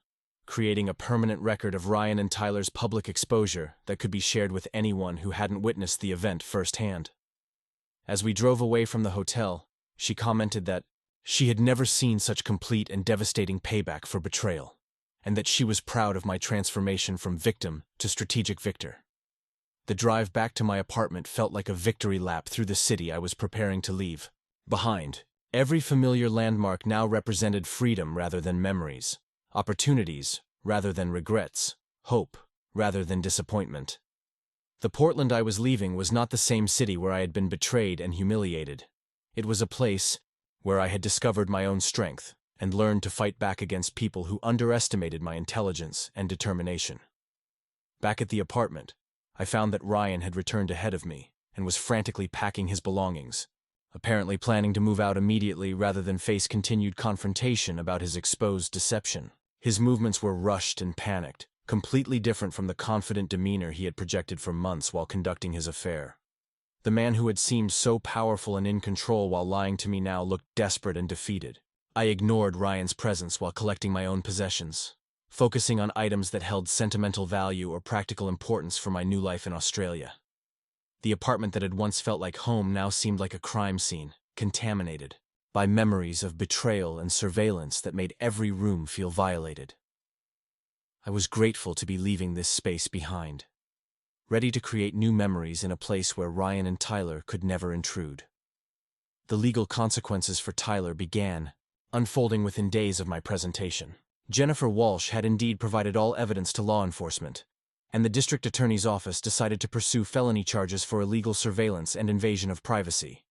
creating a permanent record of Ryan and Tyler's public exposure that could be shared with anyone who hadn't witnessed the event firsthand. As we drove away from the hotel, she commented that she had never seen such complete and devastating payback for betrayal, and that she was proud of my transformation from victim to strategic victor. The drive back to my apartment felt like a victory lap through the city I was preparing to leave behind. Every familiar landmark now represented freedom rather than memories, opportunities rather than regrets, hope rather than disappointment. The Portland I was leaving was not the same city where I had been betrayed and humiliated. It was a place where I had discovered my own strength and learned to fight back against people who underestimated my intelligence and determination. Back at the apartment, I found that Ryan had returned ahead of me and was frantically packing his belongings, apparently planning to move out immediately rather than face continued confrontation about his exposed deception. His movements were rushed and panicked, completely different from the confident demeanor he had projected for months while conducting his affair. The man who had seemed so powerful and in control while lying to me now looked desperate and defeated. I ignored Ryan's presence while collecting my own possessions, focusing on items that held sentimental value or practical importance for my new life in Australia. The apartment that had once felt like home now seemed like a crime scene, contaminated by memories of betrayal and surveillance that made every room feel violated. I was grateful to be leaving this space behind, ready to create new memories in a place where Ryan and Tyler could never intrude. The legal consequences for Tyler began unfolding within days of my presentation. Jennifer Walsh had indeed provided all evidence to law enforcement, and the district attorney's office decided to pursue felony charges for illegal surveillance and invasion of privacy.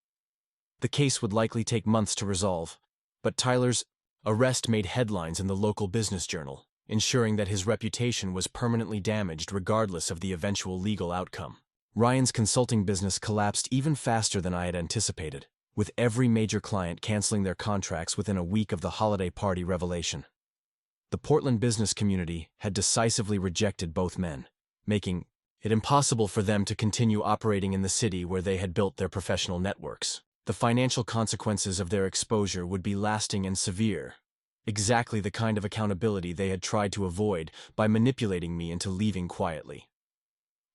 The case would likely take months to resolve, but Tyler's arrest made headlines in the local business journal, ensuring that his reputation was permanently damaged regardless of the eventual legal outcome. Ryan's consulting business collapsed even faster than I had anticipated, with every major client canceling their contracts within a week of the holiday party revelation. The Portland business community had decisively rejected both men, making it impossible for them to continue operating in the city where they had built their professional networks. The financial consequences of their exposure would be lasting and severe, exactly the kind of accountability they had tried to avoid by manipulating me into leaving quietly.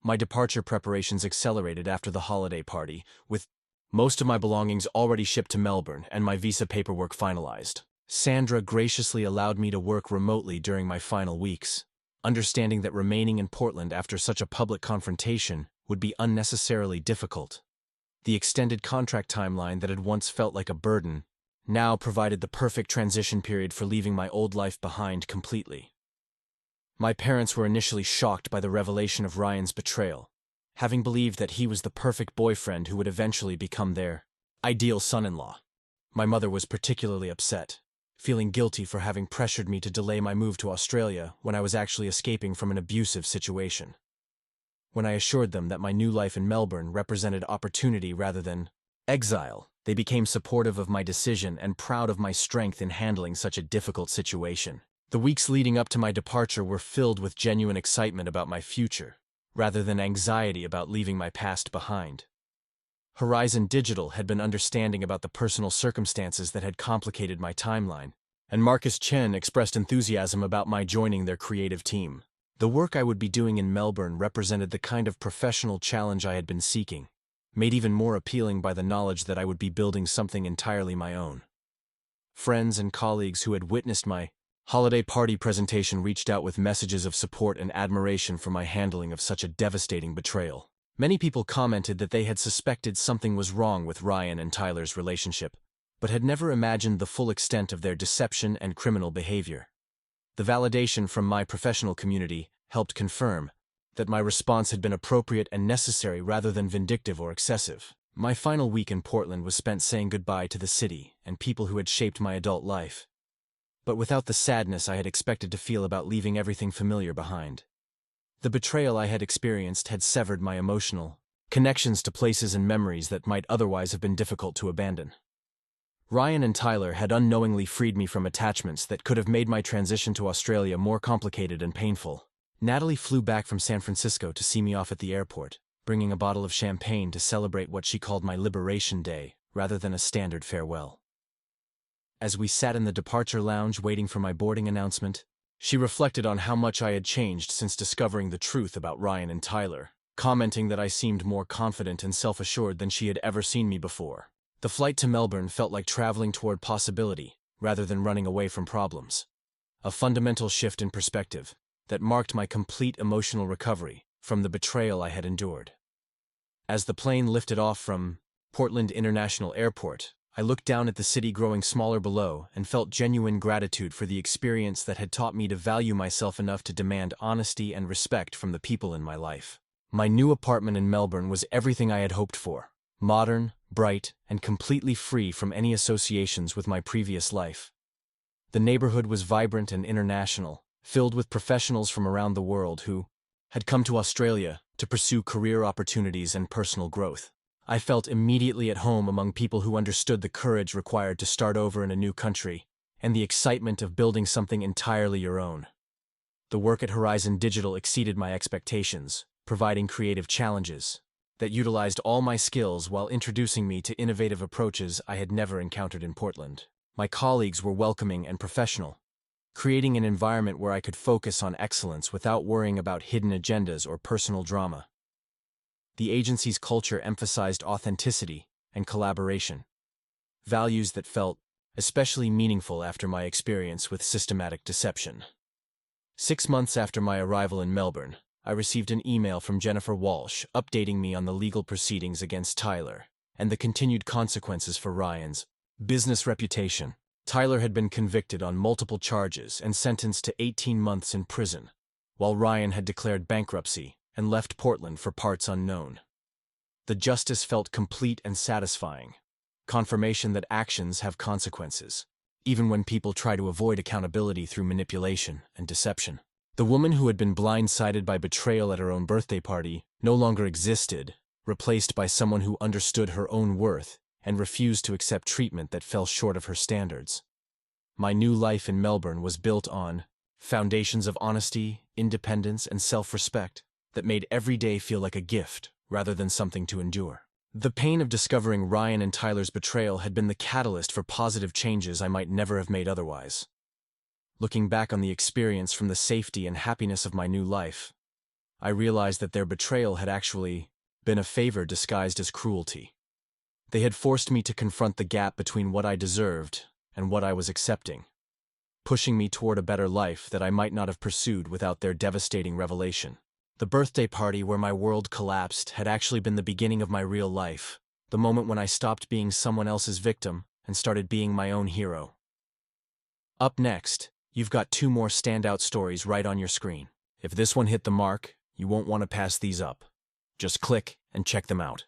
My departure preparations accelerated after the holiday party, with most of my belongings already shipped to Melbourne and my visa paperwork finalized. Sandra graciously allowed me to work remotely during my final weeks, understanding that remaining in Portland after such a public confrontation would be unnecessarily difficult. The extended contract timeline that had once felt like a burden now provided the perfect transition period for leaving my old life behind completely. My parents were initially shocked by the revelation of Ryan's betrayal, having believed that he was the perfect boyfriend who would eventually become their ideal son-in-law. My mother was particularly upset, feeling guilty for having pressured me to delay my move to Australia when I was actually escaping from an abusive situation. When I assured them that my new life in Melbourne represented opportunity rather than exile, they became supportive of my decision and proud of my strength in handling such a difficult situation. The weeks leading up to my departure were filled with genuine excitement about my future, rather than anxiety about leaving my past behind. Horizon Digital had been understanding about the personal circumstances that had complicated my timeline, and Marcus Chen expressed enthusiasm about my joining their creative team. The work I would be doing in Melbourne represented the kind of professional challenge I had been seeking, made even more appealing by the knowledge that I would be building something entirely my own. Friends and colleagues who had witnessed my holiday party presentation reached out with messages of support and admiration for my handling of such a devastating betrayal. Many people commented that they had suspected something was wrong with Ryan and Tyler's relationship, but had never imagined the full extent of their deception and criminal behavior. The validation from my professional community helped confirm that my response had been appropriate and necessary rather than vindictive or excessive. My final week in Portland was spent saying goodbye to the city and people who had shaped my adult life, but without the sadness I had expected to feel about leaving everything familiar behind. The betrayal I had experienced had severed my emotional connections to places and memories that might otherwise have been difficult to abandon. Ryan and Tyler had unknowingly freed me from attachments that could have made my transition to Australia more complicated and painful. Natalie flew back from San Francisco to see me off at the airport, bringing a bottle of champagne to celebrate what she called my Liberation Day, rather than a standard farewell. As we sat in the departure lounge waiting for my boarding announcement, she reflected on how much I had changed since discovering the truth about Ryan and Tyler, commenting that I seemed more confident and self-assured than she had ever seen me before. The flight to Melbourne felt like traveling toward possibility, rather than running away from problems. A fundamental shift in perspective that marked my complete emotional recovery from the betrayal I had endured. As the plane lifted off from Portland International Airport, I looked down at the city growing smaller below and felt genuine gratitude for the experience that had taught me to value myself enough to demand honesty and respect from the people in my life. My new apartment in Melbourne was everything I had hoped for: modern, bright, and completely free from any associations with my previous life. The neighborhood was vibrant and international, filled with professionals from around the world who had come to Australia to pursue career opportunities and personal growth. I felt immediately at home among people who understood the courage required to start over in a new country, and the excitement of building something entirely your own. The work at Horizon Digital exceeded my expectations, providing creative challenges that utilized all my skills while introducing me to innovative approaches I had never encountered in Portland. My colleagues were welcoming and professional, creating an environment where I could focus on excellence without worrying about hidden agendas or personal drama. The agency's culture emphasized authenticity and collaboration, values that felt especially meaningful after my experience with systematic deception. 6 months after my arrival in Melbourne, I received an email from Jennifer Walsh updating me on the legal proceedings against Tyler and the continued consequences for Ryan's business reputation. Tyler had been convicted on multiple charges and sentenced to 18 months in prison, while Ryan had declared bankruptcy and left Portland for parts unknown. The justice felt complete and satisfying, confirmation that actions have consequences, even when people try to avoid accountability through manipulation and deception. The woman who had been blindsided by betrayal at her own birthday party no longer existed, replaced by someone who understood her own worth and refused to accept treatment that fell short of her standards. My new life in Melbourne was built on foundations of honesty, independence, and self-respect that made every day feel like a gift rather than something to endure. The pain of discovering Ryan and Tyler's betrayal had been the catalyst for positive changes I might never have made otherwise. Looking back on the experience from the safety and happiness of my new life, I realized that their betrayal had actually been a favor disguised as cruelty. They had forced me to confront the gap between what I deserved and what I was accepting, pushing me toward a better life that I might not have pursued without their devastating revelation. The birthday party where my world collapsed had actually been the beginning of my real life, the moment when I stopped being someone else's victim and started being my own hero. Up next, you've got 2 more standout stories right on your screen. If this one hit the mark, you won't want to pass these up. Just click and check them out.